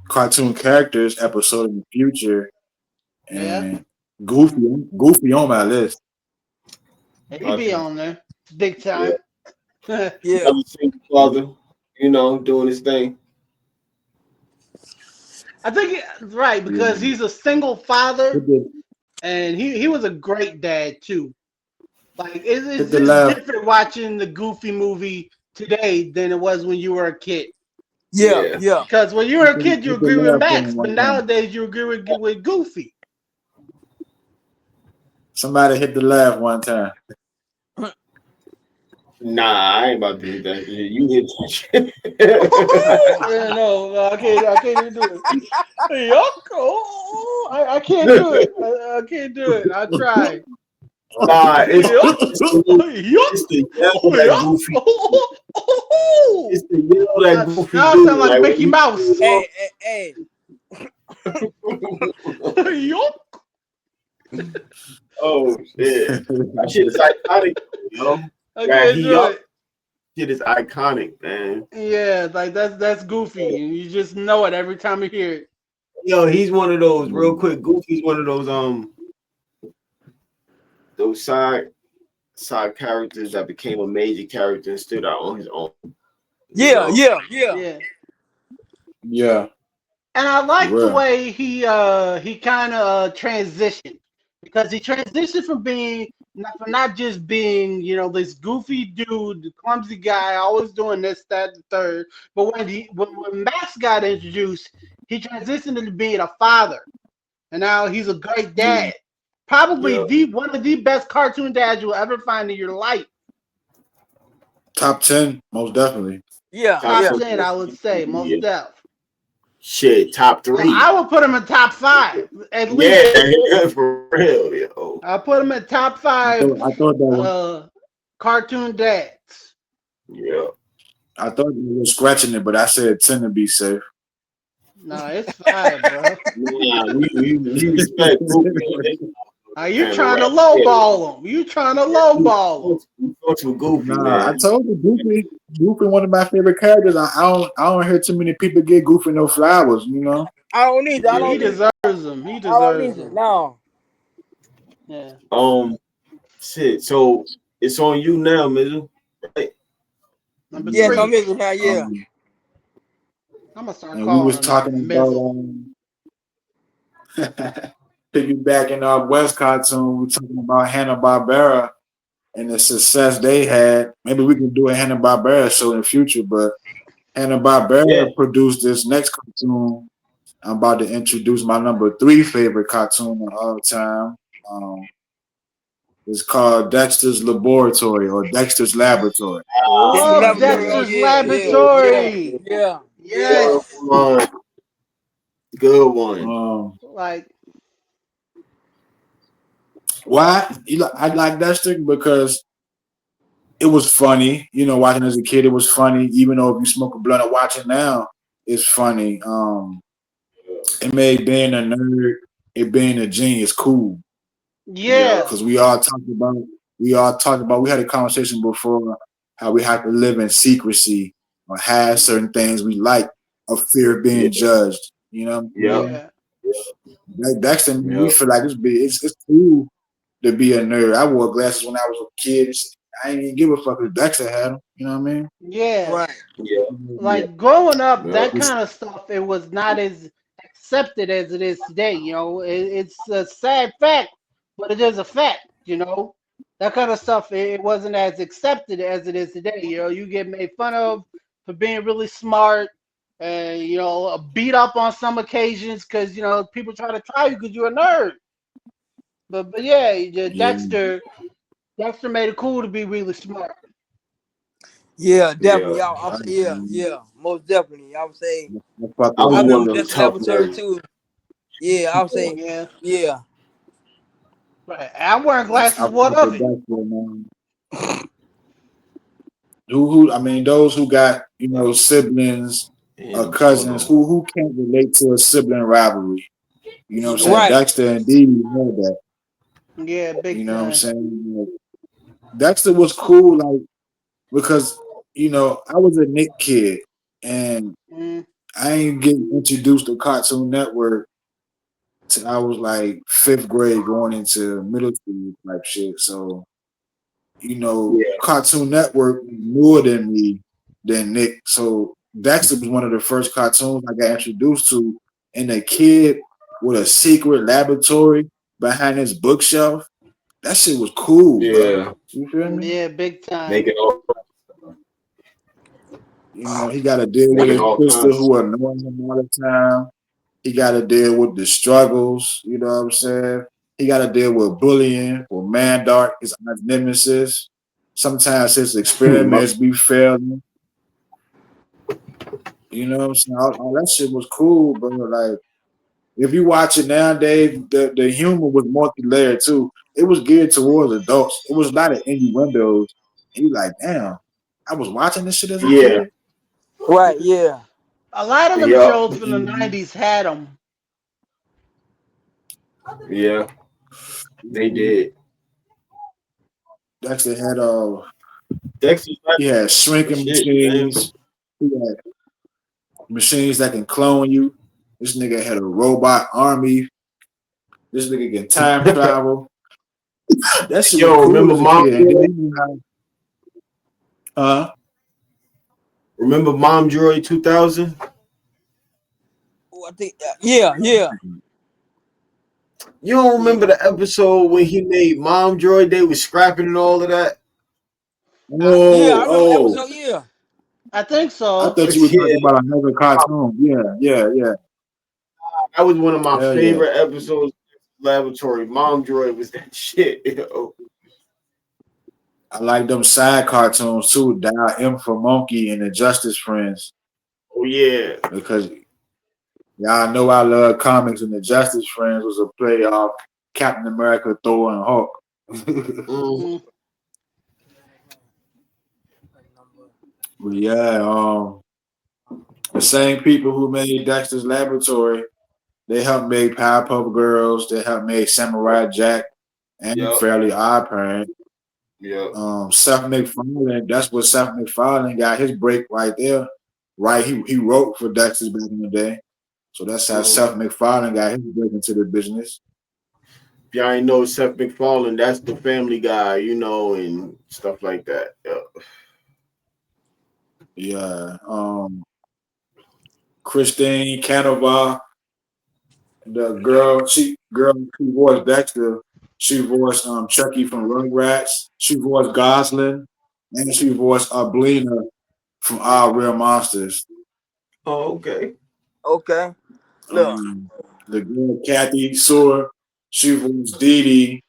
cartoon characters episode in the future, Yeah, and Goofy on my list. he be Okay. on there big Yeah. time. I Yeah. Another single father, doing his thing. think right because Yeah, he's a single father, hit the and he was a great dad too. Like hit it's the just left. different watching the Goofy movie today than it was when you were a kid. Yeah. Yeah. Yeah. Because when you were a kid, you Hit the agree with left Max, one but one time. nowadays you agree with Goofy. Somebody hit the left one time. Nah, I ain't about to do that. You hit that Yeah, no, I can't even do it. Yuck! Oh, I can't do shit. it. I can't do it. I tried. Nah, Yuck! it's Yuck! the yell that Yuck! Goofy it's Oh, the yell that Goofy now I sound do. like Like when Mickey he Mouse. Hey, hey, Yuck! oh shit. That shit is iconic, yo. I That can't he do up it. shit is iconic, man. Yeah, like that's Goofy, and you just know it every time you hear it. Yo, he's one of those real quick. Goofy's one of those side characters that became a major character and stood out on his own. yeah, yeah, yeah. Yeah. Yeah, And I for like the real. way he kind of transitioned because he transitioned from not just being this goofy dude, the clumsy guy, always doing this, that, and the third. But when Max got introduced, he transitioned into being a father, and now he's a great Yeah. dad. Probably Yeah. one of the best cartoon dads you'll ever find in your life. Top 10, most definitely. Yeah, Top yeah. Top ten. 10, I would say, most Yeah. def. Shit, top Well, 3. I would put him in top 5 at least. Yeah, for real, yo. I put him in top I thought, 5 I thought that was, cartoon dads. Yeah. I thought you were scratching it, but I said 10 to be safe. No, it's 5, bro. Nah, we respect Goofy on this Are you panel trying to right lowball him? You trying to lowball him? We fucks with Goofy, Nah, I man. told you Goofy one of my favorite characters. I don't hear too many people get Goofy no flowers, you know? I don't need it. I Yeah, he don't need it. deserves them. He I don't deserves need it. them. No. Yeah. Shit. So it's on you now, Mizzle. Right? Number Yes, I'm 3. missing now. Yeah. I'm gonna start And we calling was him that. talking Mizzle. about piggybacking off West cartoon, we talking about Hanna-Barbera and the success they had. Maybe we can do a Hanna-Barbera show in the future, but Yeah. Hanna-Barbera produced this next cartoon. I'm about to introduce my number 3 favorite cartoon of all time. It's called Dexter's Laboratory or Dexter's Laboratory. This is Love laboratory. Oh Dexter's yeah, yeah, yeah, Laboratory. yeah. Good Yes. one. Good one. Like, Why? I like Dexter because it was funny. You know, watching as a kid, it was funny. Even though if you smoke a blunt and watch it now, it's funny. It made being a nerd, it being a genius cool. Yep. Yeah, Because we had a conversation before how we have to live in secrecy or have certain things we like of fear of Yeah. being judged. You know what I'm Yep. saying? yeah, Like Dexter, we Yep. feel like it's cool to be a nerd. I wore glasses when I was a kid. I ain't even give a fuck if Dexter had them. You know what I mean? yeah. Right. Yeah. Yeah. Like growing up, Yep. that kind of stuff, it was not as accepted as it is today. It's a sad fact, but it is a fact. That kind of stuff, it wasn't as accepted as it is today. You get made fun of for being really smart, and beat up on some occasions because people try to try you because you're a nerd. But yeah, Yeah. Dexter made it cool to be really smart. Yeah, definitely. Yeah. I'll I, say yeah, yeah, most definitely. I would say I fuck I with was I one of remember them Dexter tough Laboratory nerds. too. Yeah, I would say Yeah, yeah. right. I'm wearing I glasses. What fuck of with it? Dexter, man. Who I mean those who got, siblings or And hold cousins on. who can't relate to a sibling rivalry. You know what I'm saying? Right. Dexter and Dee Dee had that. Yeah, You big know what I'm time. saying? Like, Dexter was cool, like because I was a Nick kid and Mm, I ain't getting introduced to Cartoon Network till I was like fifth grade going into middle school type shit. So Yeah. Cartoon Network was newer than me than Nick. So Dexter was one of the first cartoons I got introduced to, and a kid with a secret laboratory behind his bookshelf. That shit was cool, bro. Yeah. You feel me? yeah, big time. Making all He got to deal with making his all sister kinds. who annoying him all the time. He got to deal with the struggles. You know what I'm saying? He got to deal with bullying, with Mandark, his arch nemesis. Sometimes his My- experiments be failing. You know what I'm saying? All that shit was cool, bro. Like, if you watch it nowadays, the humor was multi-layered too. It was geared towards adults. It was a lot of innuendos. And you like, damn, I was watching this shit as a yeah. kid. Right. Yeah. A lot of them Yep. shows from the And, '90s had them. Yeah. They did. Dexter had Dexter's like he had the shrinking shit, man. machines. He had machines that can clone you. This nigga had a robot army. This nigga can time travel. That shit was Yo, cool remember as a Mom kid. And then Droid? he knew how, Remember Mom Droid 2000? Oh, I think yeah, yeah, You don't remember yeah. the episode when he made Mom Droid? They was scrapping and all of that. Yeah, I oh, remember the oh. episode. Yeah. I think I so. thought you were talking Yeah, about another cartoon. Yeah, yeah, yeah. that was one of my Hell yeah. favorite episodes. Of Laboratory. Mom Droid was that shit. Yo. I like them side cartoons too. Dial M for Monkey and the Justice Friends. Oh yeah. Because y'all know I love comics and the Justice Friends was a play off Captain America, Thor, and Hulk. Mm. Mm, But yeah, the same people who made Dexter's Laboratory, they helped make Powerpuff Girls, they helped make Samurai Jack and Yep. Fairly Odd Parents. Yep. Seth MacFarlane, that's what Seth MacFarlane got his break right there. Right, he wrote for Dexter's back in the day. So that's how Seth Mm. MacFarlane got his break into the business. If y'all ain't know Seth MacFarlane, that's the Family Guy, and stuff like that. Yep. Yeah. Christine Canova, the girl who voiced Dexter, she voiced Chucky from Rugrats. She voiced Goslin, and she voiced Arblina from Our Real Monsters. Oh, okay. Okay. Look. The girl Kathy Sewer, she voiced Dee Dee.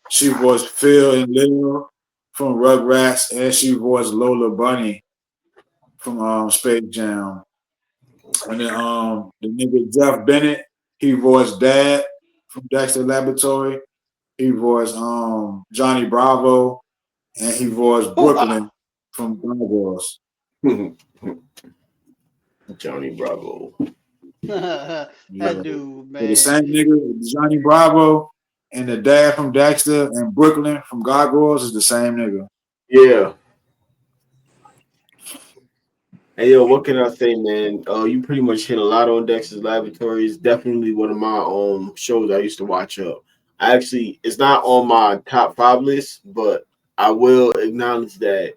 She voiced Phil and Lil from Rugrats, and she voiced Lola Bunny from Space Jam. And then the nigga Jeff Bennett, he voiced Dad from Dexter Laboratory. He voiced Johnny Bravo. and he voiced Oh, wow. Brooklyn from Gargoyles. Johnny Bravo. That Yeah. dude, So the man. same nigga, Johnny Bravo, and the dad from Dexter and Brooklyn from Gargoyles is the same nigga. Yeah. Hey yo, what can I say, man? You pretty much hit a lot on Dexter's Laboratories. Definitely one of my shows I used to watch up. I actually, it's not on my top 5 list, but I will acknowledge that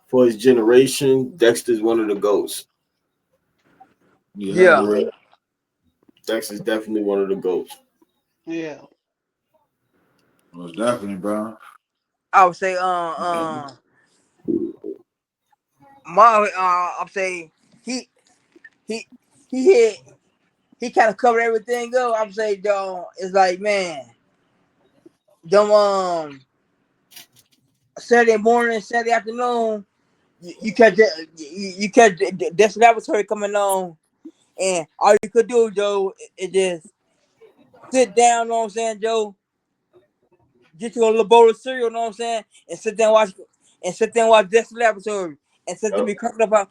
for his generation, Dexter's one of the goats. Yeah, I Yeah, For agree. real. Dexter's definitely one of the goats. Yeah. Most definitely, bro. I would say Man. my I'm saying he he he hit he kind of covered everything up. I'm saying though it's like man, them Saturday morning, Saturday afternoon, you catch you catch this laboratory coming on, and all you could do, Joe, is just sit down. Know what I'm saying, Joe? Get you a little bowl of cereal. Know what I'm saying, and sit there and watch this laboratory, and sit there Yep. be cracking up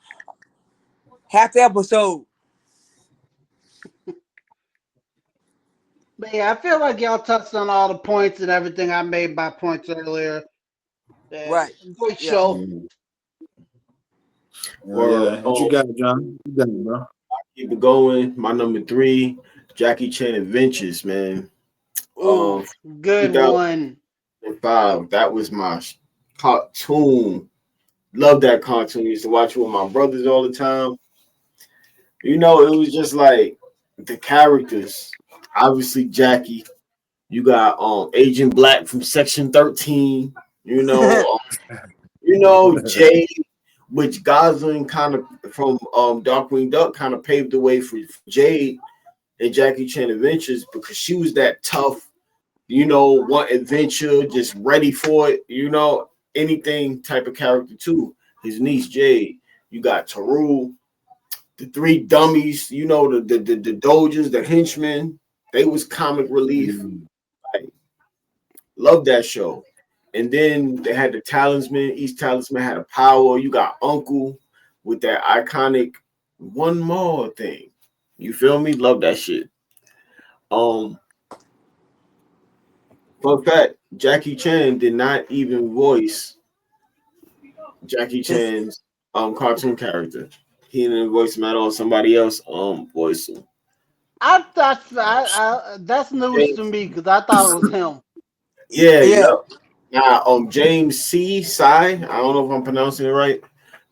half the episode. But yeah, I feel like y'all touched on all the points and everything I made by points earlier. Yeah, Right. good Yeah. show. Word. Yeah. What you got, John? You got it, bro. Keep it going. My number 3, Jackie Chan Adventures, man. Ooh, good one. 2005. That was my cartoon. Love that cartoon. Used to watch it with my brothers all the time. You know, it was just like the characters. Obviously, Jackie. You got Agent Black from Section 13. You know, Jay, which Gosling kind of from Darkwing Duck kind of paved the way for Jade and Jackie Chan Adventures because she was that tough, want adventure, just ready for it, anything type of character too. His niece Jade, you got Taru, the 3 dummies, the Doges, the henchmen, they was comic relief. Mm. Like, love that show. And then they had the talisman. Each talisman had a power. You got Uncle with that iconic one more thing. You feel me? Love that shit. Um, Fun fact: Jackie Chan did not even voice Jackie It's, Chan's cartoon character. He didn't voice him at all. Somebody else voiced him. That's news to James, me because I thought it was him. yeah, yeah. yep. Now James C. Sai. I don't know if I'm pronouncing it right,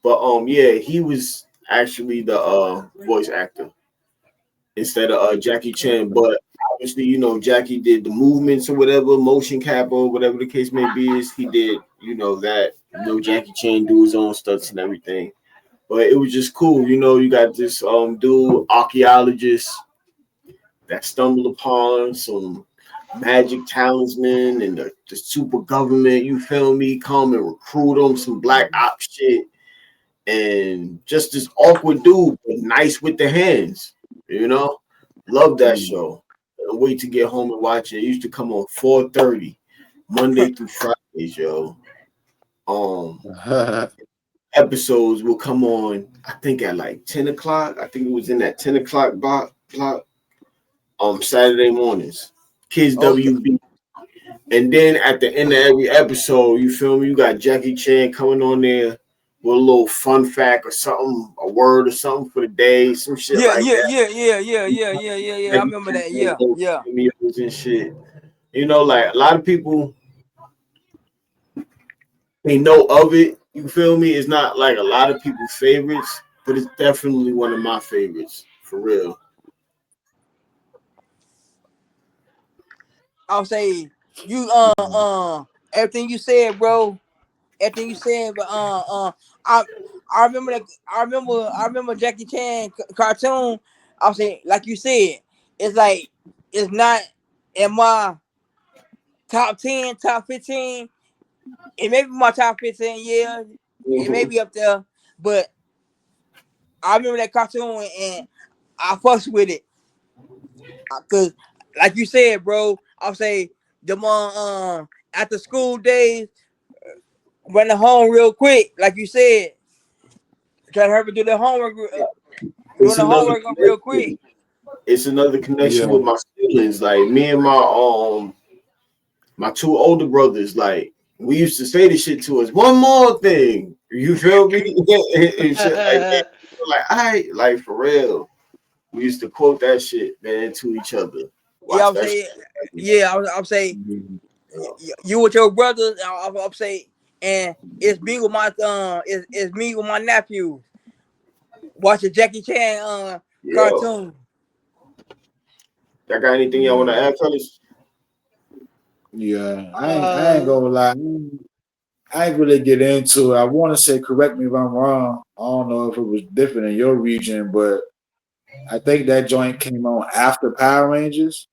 but yeah, he was actually the voice actor instead of Jackie Chan. But obviously, Jackie did the movements or whatever, motion cap or whatever the case may be. Is he did, that. Jackie Chan do his own stunts and everything. But it was just cool. You got this dude archaeologist that stumbled upon some magic talisman and the super government. You feel me? Come and recruit him, some black op shit, and just this awkward dude, but nice with the hands. You know, love that Mm. show. Can't wait to get home and watch it. It used to come on 4:30 Monday through Fridays, yo. Um, Episodes will come on, I think at like 10 o'clock. I think it was in that 10 o'clock block Saturday mornings. Kids Okay. WB. And then at the end of every episode, you feel me? You got Jackie Chan coming on there with a little fun fact or something, a word or something for the day, some shit Yeah, like yeah, that. yeah, yeah, yeah, yeah, yeah, yeah, yeah. I Jackie remember Chan that. does Yeah, those yeah. cameos and shit. Like a lot of people they know of it. You feel me? It's not like a lot of people's favorites, but it's definitely one of my favorites for real. I'll say you everything you said, bro. Everything you said, but I I remember that I remember Jackie Chan cartoon. I'll say like you said, it's like it's not in my top 10, top 15. It may be my top 15, yeah. It may Mhm. be up there, but I remember that cartoon and I fucks with it. Cause like you said, bro, I'll say the after school days run the home real quick, like you said. Try to hurry do the homework, doing It's the another homework real quick. connection. It's another connection Yeah. with my siblings. Like me and my two older brothers, like we used to say this shit to us. One more thing, you feel me? And shit like that. Like like for real. We used to quote that shit, man, to each other. Yeah, Watch I'm that shit saying, happen. yeah, I'm saying you with your brothers. I'm saying, and it's me with my it's me with my nephew watching Jackie Chan Yo, cartoon. y'all got anything y'all want to Yeah. add, fellas? Yeah. I ain't uh, gonna lie. I ain't really get into it. I want to say, correct me if I'm wrong. I don't know if it was different in your region, but I think that joint came on after Power Rangers.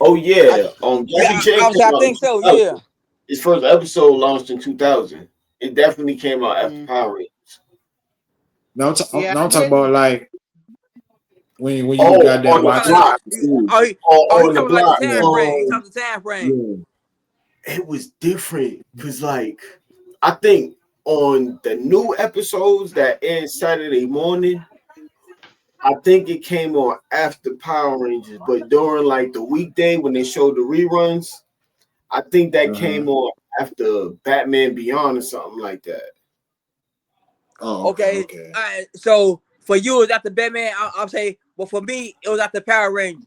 Oh I, yeah, yeah, Jackie Chan I was. came I out in think so. 2000. Yeah. His first episode launched in 2000. It definitely came out after mm, Power Rangers. yeah, No, I I'm talking about didn't. like when you was Oh, goddamn on the Talking watching. about, block. oh, he, Oh, he on the talking about the block. Yeah, time frame. He talking the time frame. yeah, It was different because, like, I think on the new episodes that aired Saturday morning, I think it came on after Power Rangers, but during like the weekday when they showed the reruns, I think that uh-huh. came on after Batman Beyond or something like that. Oh, okay, Okay. okay. All right. So for you, it's after Batman. I'll say, but for me, it was after Power Rangers.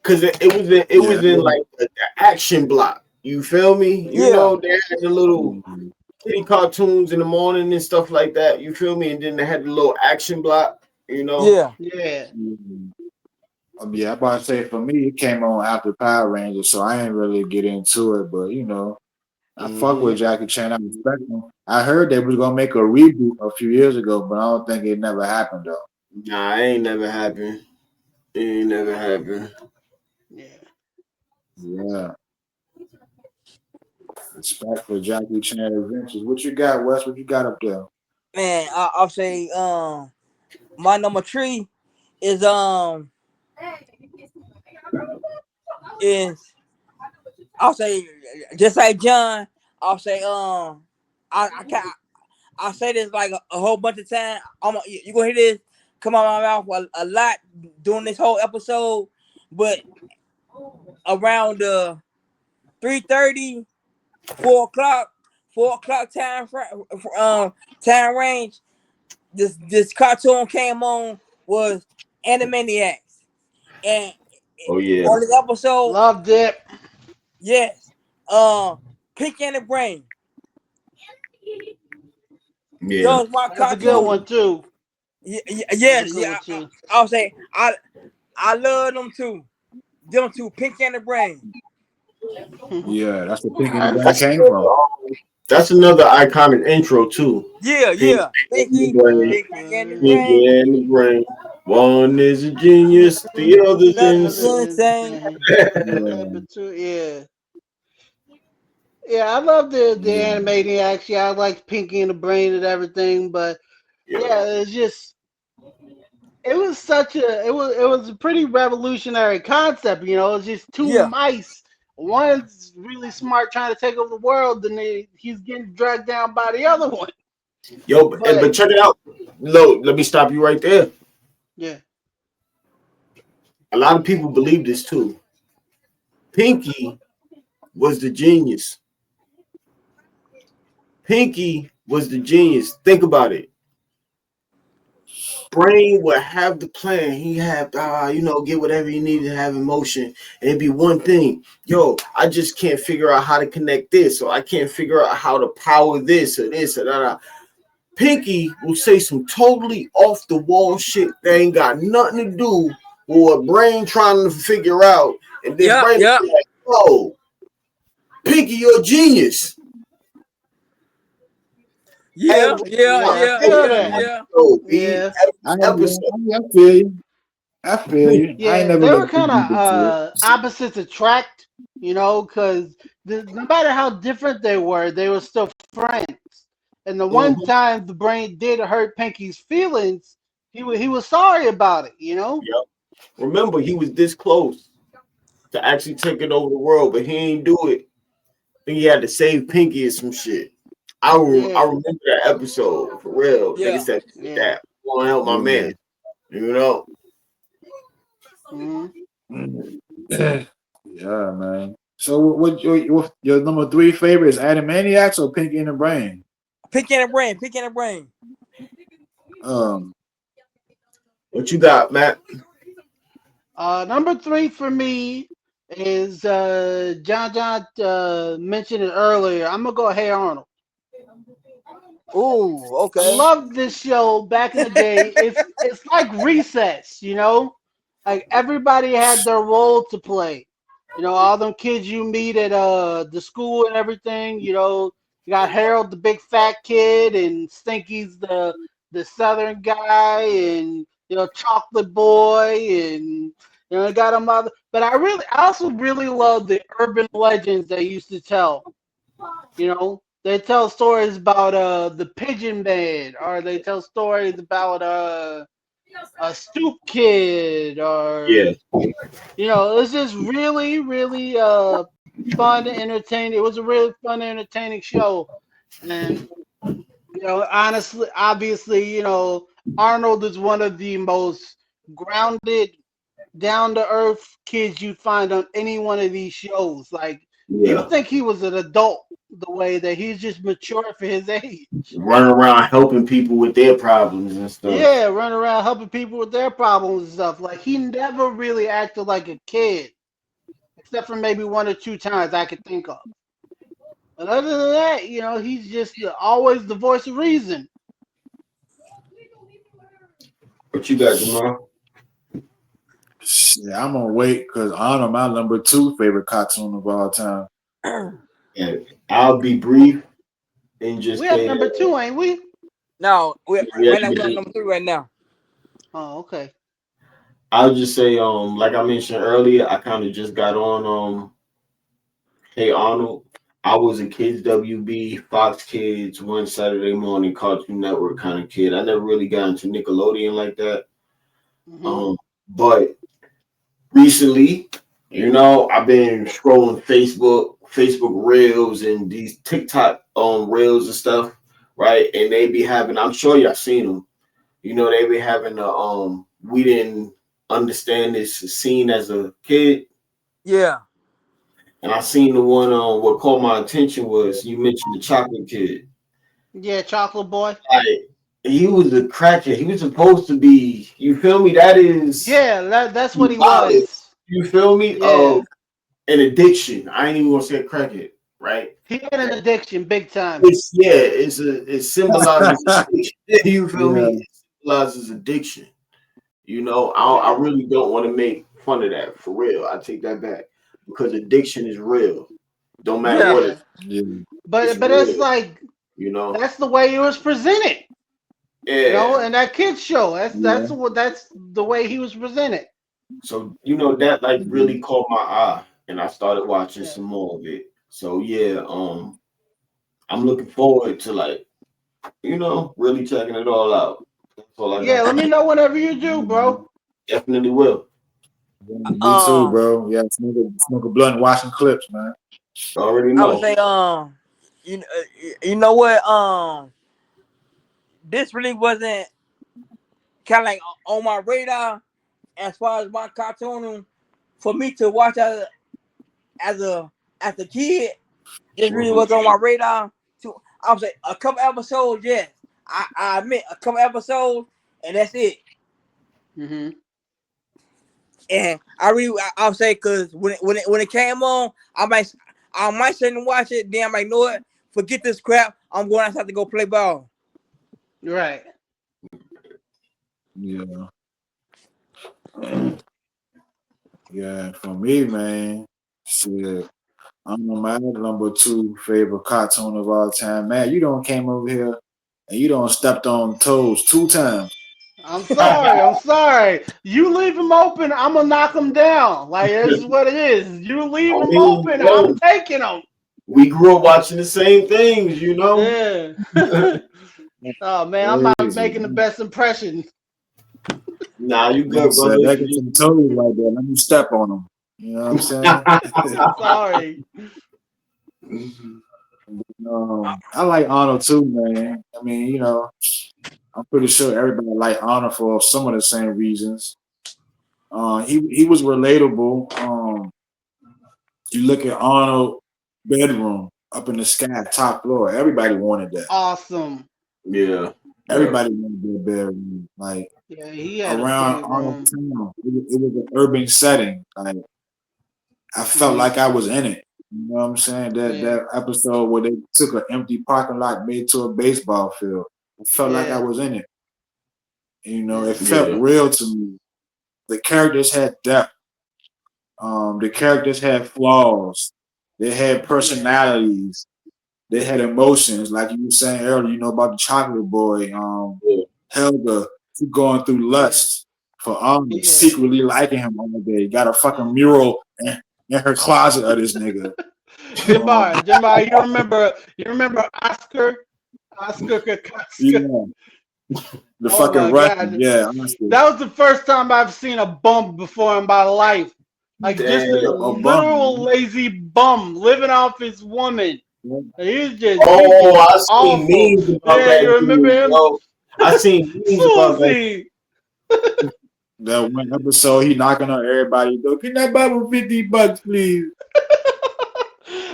Because it Yeah. was in like the action block. You feel me? You Yeah. know, they had the little Mhm. kitty cartoons in the morning and stuff like that. You feel me? And then they had the little action block. You know. Yeah. Yeah. Mhm. Yeah, I about to say for me, it came on after Power Rangers, so I ain't really get into it. But I fuck Mm-hmm. with Jackie Chan. I respect him. I heard they was gonna make a reboot a few years ago, but I don't think it never happened though. Nah, it ain't never happened. It ain't never happened. Yeah. Yeah, respect for Jackie Chan adventures. What you got, Wes? What you got up there? Man, I'll say, my number three is is I'll say just like John. I'll say I can't. I say this like a whole bunch of times. You gonna hear this come out of my mouth a lot during this whole episode, but around the 3:30, 4 o'clock, 4 o'clock time range, this cartoon came on was Animaniacs, and Oh yeah, on this episode, Loved it. yes, Pink and the Brain. yeah. Those my That's a good cartoon. one too. That's a Yes, good yeah. one too. I'll say I love them too. Them two, Pink and the Brain. Yeah, that's where Pinky and the I, Brain That's came from. that's another iconic intro too. Yeah, Pink yeah. in the Pinky, brain, Pinky and the pink Brain. in the brain. One is a genius, the other's That's insane. insane. insane. Yeah, Yeah. Yeah, I love the yeah, animating actually. I like Pinky and the Brain and everything, but Yeah, yeah, it's just it was such a it was a pretty revolutionary concept, you know. It's just two Yeah, mice. One's really smart trying to take over the world, and he's getting dragged down by the other one. yo, But but check it out. Let me stop you right there. yeah, A lot of people believe this too. Pinky was the genius. Pinky was the genius. Think about it. Brain would have the plan. He had, get whatever you need to have in motion. And it'd be one thing. Yo, I just can't figure out how to connect this, or I can't figure out how to power this or this or that. Pinky will say some totally off the wall shit that ain't got nothing to do with what Brain trying to figure out. And then yeah, Brain will yeah, be like, oh, Pinky, you're a genius. yeah, Every yeah, yeah, I yeah, feel yeah, yeah. that. yeah. episode, B, Yeah, every episode. I feel you. I feel you. I ain't yeah, never they were looked too kind of deep into it. opposites attract, you know, because no matter how different they were still friends. And the one Mhm. time the Brain did hurt Pinky's feelings, he was sorry about it, you know. Yep. Remember, he was this close to actually taking over the world, but he ain't do it. I think he had to save Pinky or some shit. I Yeah. remember that episode for real. Nigga Yeah. said Yeah. that. I want to help my man. You know. Yeah, man. So what your number 3 favorite is Animaniacs or Pinky and the Brain? Pinky and the Brain. Pinky and the Brain. What you got, Matt? Number 3 for me is John mentioned it earlier. I'm gonna go Hey Arnold. Ooh, I okay. love this show back in the day. It's like Recess, you know? Like everybody had their role to play. You know, all them kids you meet at the school and everything, you know, you got Harold the big fat kid and Stinky's the southern guy and you know Chocolate Boy and you know got a mother. But I also really love the urban legends they used to tell. You know, they tell stories about the Pigeon Man, or they tell stories about a Stoop Kid, or Yeah. you know, it's just really, really fun and entertaining. It was a really fun and entertaining show, and you know, honestly, obviously, you know, Arnold is one of the most grounded, down to earth kids you'd find on any one of these shows. Like you Yeah. would think he was an adult the way that he's just mature for his age. Running around helping people with their problems and stuff. Yeah, running around helping people with their problems and stuff. Like he never really acted like a kid, except for maybe 1 or 2 times I could think of. But other than that, you know, he's just always the voice of reason. What you got, Jamal? Yeah, I'm gonna wait because Arnold my number 2 favorite cartoon of all time. And I'll be brief and just We have say number that. 2, ain't we? No, Yeah, right now we're on number 3 right now. Oh, okay. I'll just say, like I mentioned earlier, I kind of just got on Hey Arnold. I was a kids WB, Fox Kids, one Saturday morning Cartoon Network kind of kid. I never really got into Nickelodeon like that. Hmm. But recently, you know, I've been scrolling Facebook Reels and these TikTok Reels and stuff, right? And they be having, I'm sure y'all seen them. You know, they be having the we didn't understand this scene as a kid. Yeah. And I seen the one what caught my attention was you mentioned the chocolate kid. Yeah, Chocolate Boy. Like he was a crackhead. He was supposed to be, you feel me? That is Yeah, that's what he symbolic. was. You feel me? Yeah. An addiction. I ain't even gonna say crackhead, right? He had an addiction big time. It symbolizes addiction. You feel Yeah, me? It symbolizes addiction. You know, I Yeah. really don't want to make fun of that for real. I take that back because addiction is real. Don't matter Yeah. what Yeah. yeah, it's But it's real. like You know, that's the way it was presented. You know, yeah. and that kids show. yeah, That's the way he was presented. So you know that like yeah. really caught my eye, and I started watching Yeah. some more of it. So yeah, I'm looking forward to like really checking it all out. That's all I Yeah, got. let me know whenever you do, bro. Definitely will. Me too, Um, bro. Yeah, smoke a blunt, and watching clips, man. Already I would know. say you know what this really wasn't kind of like on my radar as far as my cartoon for me to watch as a as a kid. This really Mhm. was on my radar. To I would say a couple episodes, yes. I admit a couple episodes, and that's it. Hmm. And I'll say because when it came on, I might sit and watch it. Then I might know what, forget this crap. I'm going outside to go play ball. Right. Yeah, yeah. For me, man, shit. I'm my number 2 favorite cartoon of all time. Man, you don't came over here and you don't stepped on toes 2 times. I'm sorry. I'm sorry. You leave him open, I'm gonna knock him down. Like this is what it is. You leave I him mean, open, I'm yo, taking him. we grew up watching the same things, you know. Yeah. Oh man, I'm not Crazy. making the best impression. Nah, you Man good, said, brother. "That get some toes right there. Let me step on them." You know what I'm saying? Sorry. Mhm. I like Arnold too, man. I mean, I'm pretty sure everybody like Arnold for some of the same reasons. He was relatable. You look at Arnold bedroom up in the sky, top floor. Everybody wanted that. Awesome. Yeah. Everybody wanted that bedroom. Like Yeah, he had a around great Arnold room. town, it was an urban setting. Like I felt Hmm. like I was in it. You know what I'm saying? Yeah, That episode where they took an empty parking lot made to a baseball field. I felt like I yeah, was in it. It yeah, felt Yeah. real to me. The characters had depth. The characters had flaws. They had yeah, personalities. They had emotions, like you were saying earlier. About the chocolate boy, Yeah. Helga, she going through yeah, lust for Arnold, yeah. secretly liking him all day. Got a fucking mural in her closet of this nigga. Um, Jimbar, you remember Oscar Kokoska? yeah, the Oh fucking my Russian. God, Yeah, honestly, that was the first time I've seen a bum before in my life. Like just a Damn. a bum. literal lazy bum living off his woman. Man. And he's just Oh, I seen awful. memes about Yeah, you that remember dude, him? yo. I seen memes about that. Susie. That one episode, he knocking on everybody. Go, can I buy for $50, please?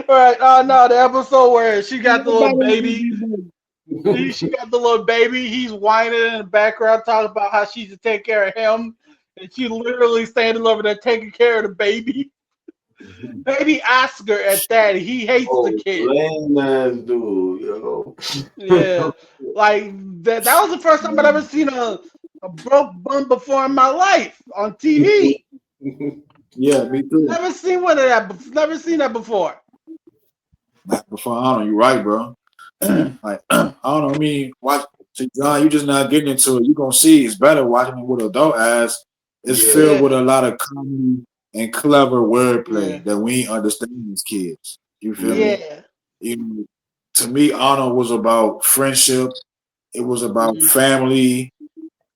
All right. Oh no, the episode where she Can got the I buy little for baby. $50? She got the little baby. He's whining in the background, talking about how she should take care of him, and she literally standing over there taking care of the baby. Baby Oscar at that. He hates the Oh, kid. lame ass dude, yo. Yeah, like that was the first time I'd ever seen a broke bum before in my life on TV. Yeah, me too. Never seen one of that. Never seen that before. Not before Arnold, you right, bro. Like I don't know. I mean, watch. See, John, you just not getting into it. You gonna see it's better watching it with adult eyes. It's Yeah. filled with a Yeah, lot of comedy and clever yeah, wordplay that we ain't understand as kids. You feel Yeah. me? yeah. You know, to me, Arnold was about friendship. It was about Hmm. family.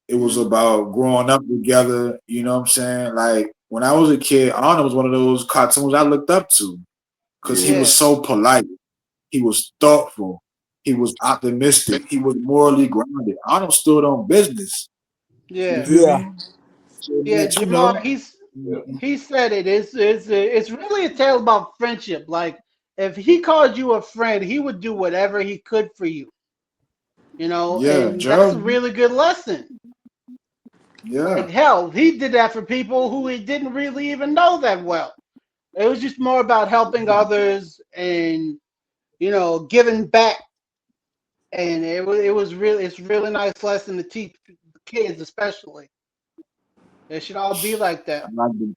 It was Hmm. about growing up together. You know what I'm saying? Like when I was a kid, Arnold was one of those cartoons I looked up to because he Yeah. was Yeah, so polite. He was thoughtful. He was optimistic. He was morally grounded. Arnold stood on business. You yeah, feel Yeah. me? So yeah. that Jamar, he's Yeah. he said it. It's really a tale about friendship. Like if he called you a friend, he would do whatever he could for you. yeah, And that's a Gerald. really good lesson. Like Yeah, hell, he did that for people who he didn't really even know that well. It was just more about helping others and giving back. And it's really nice lesson to teach kids, especially. They should all be like I that. like the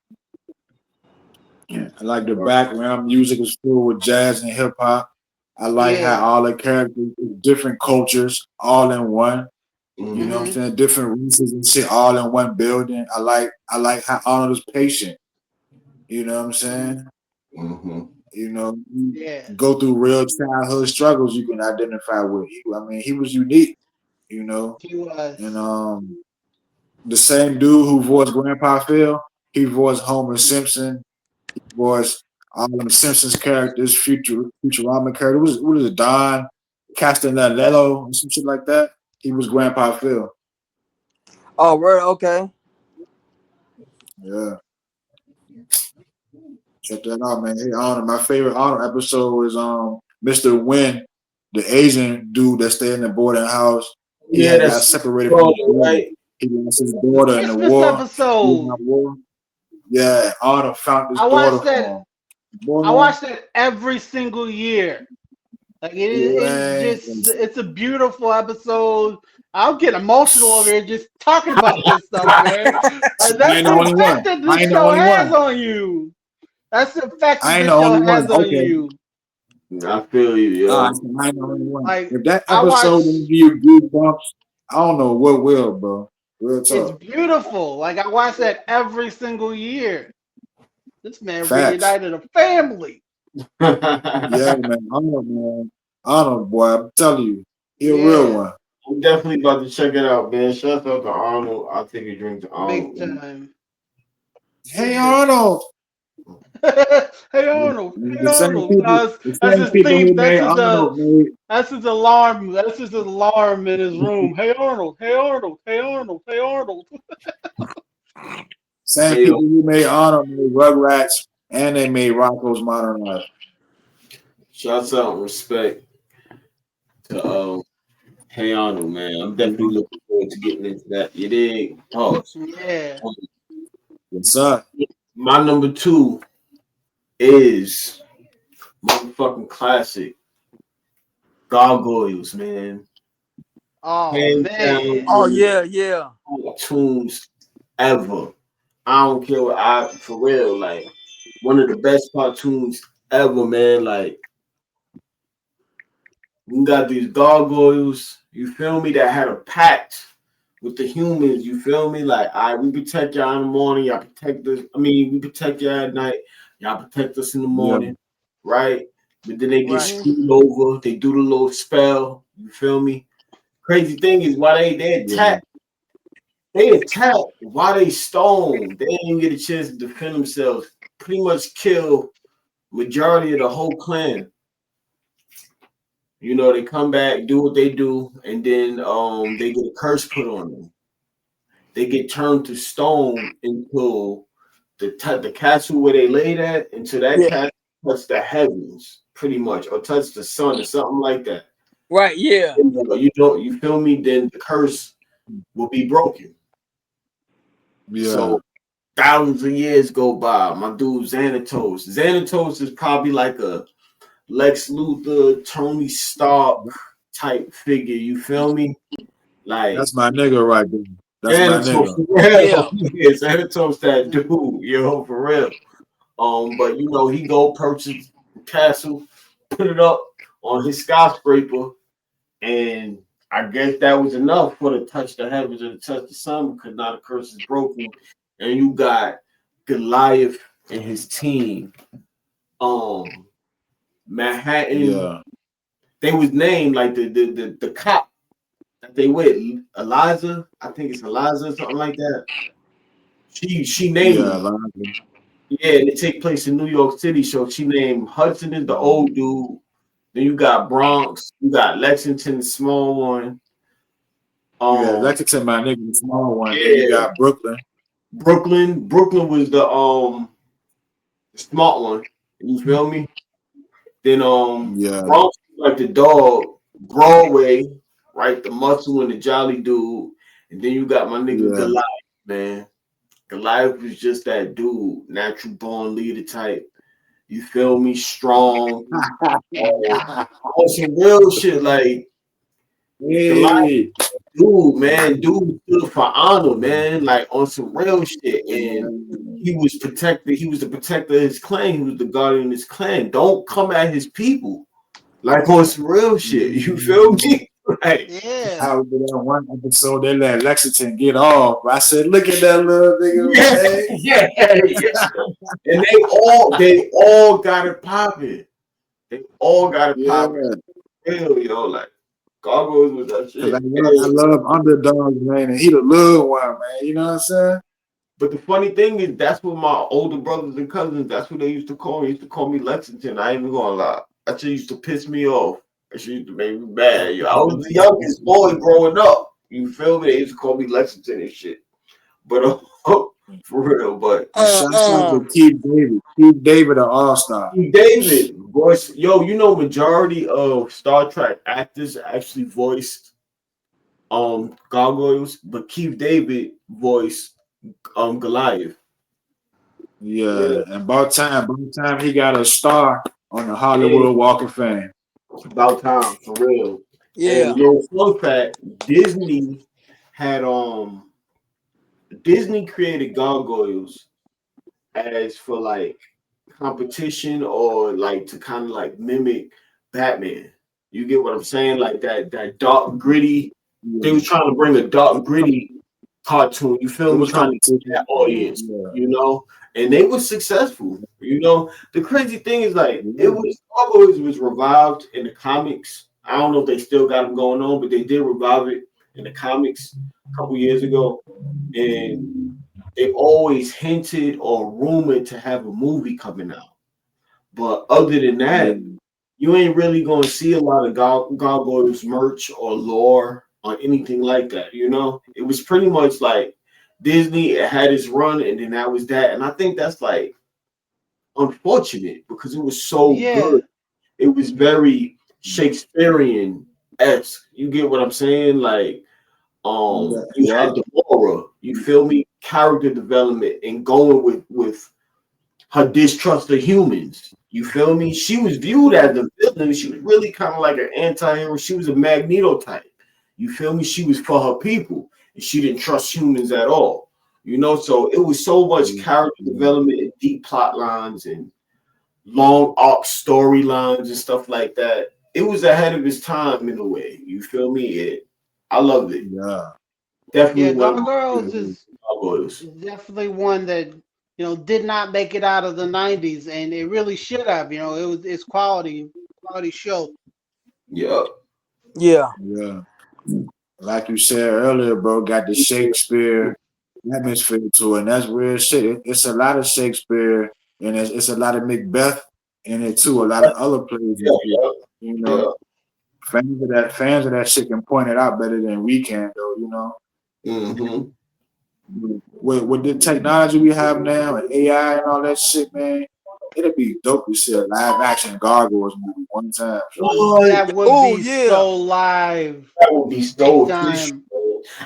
I like the background music is filled with jazz and hip hop. I like how Yeah. all the characters, different cultures, all in one. You know what I'm Mm-hmm. Hmm. saying? Different races and shit, all in one building. I like how Arnold is patient. You know what I'm Hmm. saying? Mm-hmm. You Yeah. go through real childhood struggles you can identify with. He was unique. You know, He and was. the same dude who voiced Grandpa Phil, he voiced Homer Simpson, voiced all them Simpsons characters, Futurama characters. What is it, Don Castellaneta and some shit like that? He was Grandpa Phil. Oh, right. Okay. Yeah, check that out, man. Hey, Arnold, my favorite Arnold episode was Mr. Wynn, the Asian dude that stayed in the boarding house. He Yeah, had got that's separated from his brother, brother. right? He lost his The daughter in the Christmas war. episode. Vietnam War. Yeah, Arnold found his I watched daughter that. for him. I Boy, watched that every single year. Like it's just man, it's a beautiful episode. I'll get emotional over here just talking about this stuff, man. Like I that's ain't the the only effect one. that I this ain't the show only has one. on you. That's the effect that I ain't the this show only one. has on Okay. you. I feel you, yo. I ain't the only one. Like If that I episode didn't watch, give you goosebumps, I don't know what will, bro. Real it's talk. beautiful. Like I watch that every single year. This man Facts. reunited a family. Yeah, man. Arnold, man. Arnold, boy. I'm telling you. He a real Yeah, one. I'm definitely about to check it out, man. Shout out to Arnold. I'll take a drink to big Arnold, man. time, Hey, big time. Arnold. Hey Arnold, hey The same Arnold. people, the That's same his people theme. who made Arnold made That's his alarm. That's his alarm in his room. Hey Arnold, hey Arnold, hey Arnold, hey Arnold. same Hey, people who made Arnold made Rugrats, and they made Rocco's Modern Life. shouts out and respect to Hey Arnold, man. I'm definitely looking forward to getting into that. You dig? Pause. Yeah. Yes, sir. My number two is motherfucking classic Gargoyles, man. Oh Hands down, man. Oh one of the yeah, yeah. cartoons ever. I don't care what for real, like one of the best cartoons ever, man. Like we got these gargoyles, you feel me, that had a pact with the humans, you feel me? Like, all right, we protect y'all in the morning, y'all protect us. I mean, we protect y'all at night, y'all protect us in the Yeah, morning, right? But then they get Right. Mhm. screwed over, they do the little spell, you feel me? Crazy thing is why yeah, they attack while they stone. They didn't even get a chance to defend themselves. Pretty much kill majority of the whole clan. You know, they come back, do what they do, and then they get a curse put on them. They get turned to stone until the castle where they laid at, until that Yeah. castle touch the heavens, pretty much, or touch the sun or something like that. Right. Yeah. You feel me? Then the curse will be broken. yeah, So thousands of years go by. My dude Xanatos. Xanatos is probably like a Lex Luthor, Tony Stark type figure. You feel me? Like that's my nigga right there. That's my Xanatos nigga. for real. Yeah. Yeah, Xanatos that dude, yo, for real. But you know, he go purchase the castle, put it up on his skyscraper, and I guess that was enough for to touch the heavens and to touch the sun because now the curse is broken. And you got Goliath and his team. Um, Manhattan, Yeah, they was named like the cop that they with Eliza. I think it's Eliza or something like that. She named yeah, them. Lonzo. Yeah, and it take place in New York City. So she named Hudson is the old dude. Then you got Bronx, you got Lexington, the small one. Yeah, Um, Lexington, my nigga, the small one. Then you yeah, got Brooklyn. Brooklyn was the smart one. You feel me? Then Yeah, Bronx was like the dog, Broadway, right? The muscle and the jolly dude. And then you got my nigga yeah. Goliath, man. Goliath was just that dude, natural born leader type. You feel me? Strong. On some real shit, like Goliath, Hey, dude stood for honor, man, like on some real shit. And he was protected, he was the protector of his clan, he was the guardian of his clan. Don't come at his people, like on some real shit. You feel me? Like, Yeah. I was in that one episode. They let Lexington get off. I said, "Look at that little nigga, yeah, man." yeah. And they all got it popping. They all got it Yeah, popping. Hell, yo, like Gargoyles was that because shit. I love underdogs, man, and he the little one, man. You know what I'm saying? But the funny thing is, that's what my older brothers and cousins, that's what they used to call me. They used to call me Lexington. I ain't even gonna lie. That shit used to piss me off. That shit used to make me mad. Yo, I was the youngest boy growing up. You feel me? They used to call me Lexington and shit. But for real, but And Uh. shouts out Uh. to Keith David. Keith David, an all star. David voice, yo, you know, majority of Star Trek actors actually voiced Gargoyles, but Keith David voiced Goliath. Yeah, Yeah. and about time he got a star on the Hey, Hollywood Walk of Fame. it's about time for real. And Yeah. little fun fact, had Disney created Gargoyles as for like competition or like to kind of like mimic Batman. You get what I'm saying? Like that dark gritty. They Yeah, was trying to bring a dark it was, gritty cartoon. You it feel me? was Trying to get competition. that audience. Yeah, You know, and they were successful. You know, the crazy thing is like it yeah, was always was revived in the comics. I don't know if they still got them going on, but they did revive it in the comics a couple years ago. And they always hinted or rumored to have a movie coming out. But other than Yeah. that, you ain't really gonna see a lot of Gargoyles merch or lore or anything like that. You know, it was pretty much like Disney had its run, and then that was that. And I think that's like unfortunate because it was so Yeah, good. It was very Shakespearean esque. You get what I'm saying? Like, you Yeah. had Deborah. You feel me? Character development and going with her distrust of humans. You feel me? She was viewed as a villain. She was really kind of like an anti-hero. She was a Magneto type. You feel me? She was for her people, and she didn't trust humans at all. You know, so it was so much character development and deep plot lines and long arc storylines and stuff like that. It was ahead of its time in a way. You feel me? I loved it. Yeah. Definitely yeah. one of my Gargoyles favorite Gargoyles. is definitely one that did not make it out of the '90s, and it really should have. It's quality show. Yeah. Yeah. Yeah. Like you said earlier, bro, got the Shakespeare atmosphere to it, and that's real shit. It's a lot of Shakespeare, and it's a lot of Macbeth in it too. A lot of other plays and shit. Yeah. You know, Yeah. fans of that shit can point it out better than we can, though. You know, Mm-hmm. with the technology we have now and AI and all that shit, man, it'd be dope to see a live action Gargoyles movie one time. What? That would Oh be yeah. so live, That would be big so official. time.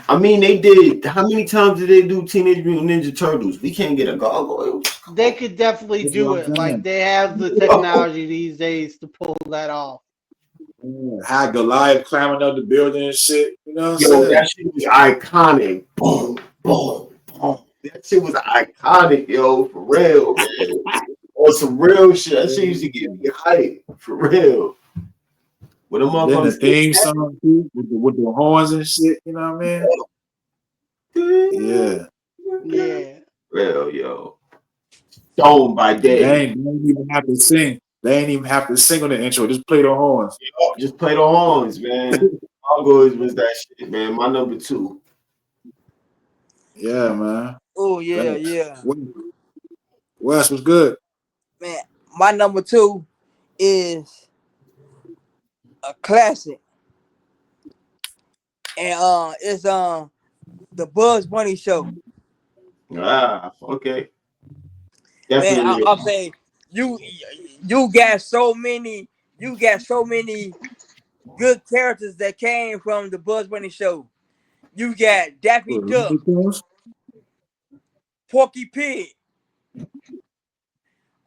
I mean, they did. How many times did they do Teenage Mutant Ninja Turtles? We can't get a gargoyle. They could definitely That's do what it. I'm Like saying. they have the technology these days to pull that off. Yeah. How Goliath climbing up the building and shit. You know what I'm Yo, saying? that shit was iconic. Boom, boom, boom. That shit was iconic, yo, for real, man. On some real shit. That shit used to get me hype, for real. When the Then the motherfuckers theme song too, with the horns and shit. You know what I mean? Yeah. Yeah. Real, yo. Stoned by day. They ain't even have to sing. They ain't even have to sing on the intro. Just play the horns. Just play the horns, man. Gargoyles was that shit, man. My number two. Yeah, man. Oh yeah, Thanks. yeah. Wes was good. Man, my number two is a classic, and it's the Bugs Bunny show. Ah, okay. Man, Definitely. I'm saying you you got so many you got so many good characters that came from the Bugs Bunny show. You got Daffy Duck, Porky Pig,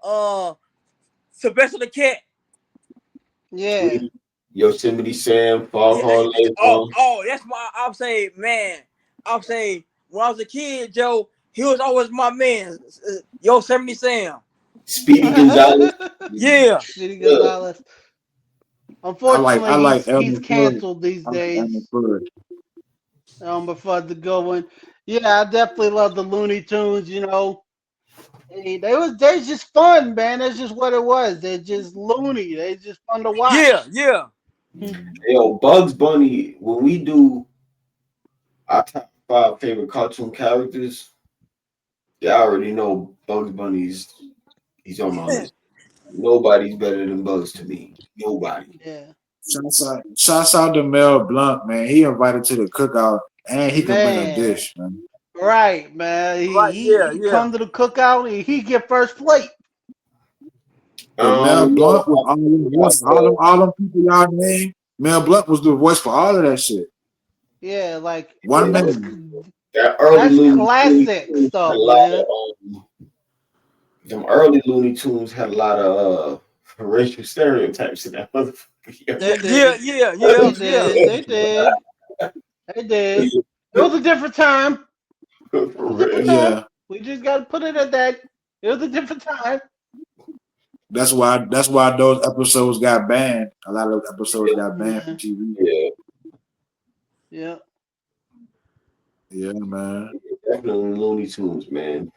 uh, Sylvester the Cat. Yeah. Yosemite Sam, Yeah, Foghorn Leghorn, that's my. I'm saying, man. I'm saying when I was a kid, Joe, he was always my man. Yosemite Sam. Speedy Gonzalez. Yeah, Speedy Yeah. Gonzalez. I Unfortunately, like he's Elmer Fudd. canceled these I like Elmer days. Fudd. Before the good one. Yeah, I definitely love the Looney Tunes. They just fun, man. That's just what it was. They're just loony. They just fun to yeah, watch. yeah. Yo, Bugs Bunny, when we do our top five favorite cartoon characters, y'all already know Bugs Bunny's he's on my list. Nobody's better than Bugs to me. Nobody. Yeah, Shouts out to Mel Blanc, man. He invited to the cookout and he can bring a man. dish, man. Right, man. Right. Yeah, He yeah. come to the cookout and he get first plate. But I Mel don't know Blanc was about all them that, voices, bro. all them people y'all name. Mel Blanc was the voice for all of that shit. Yeah, like One that's man. That early that's Looney classic Tunes had a stuff, lot man. of them early Looney Tunes had a lot of racial stereotypes in that motherfucker. They Yeah, did. yeah, yeah, They yeah. did. They did. They did. It was a different time. For It was a different real. time. Yeah. We just got to put it at that. It was a different time. That's why those episodes got banned. A lot of those episodes got banned from Yeah. TV. Yeah, Yeah. Yeah, man. definitely Looney Tunes, man.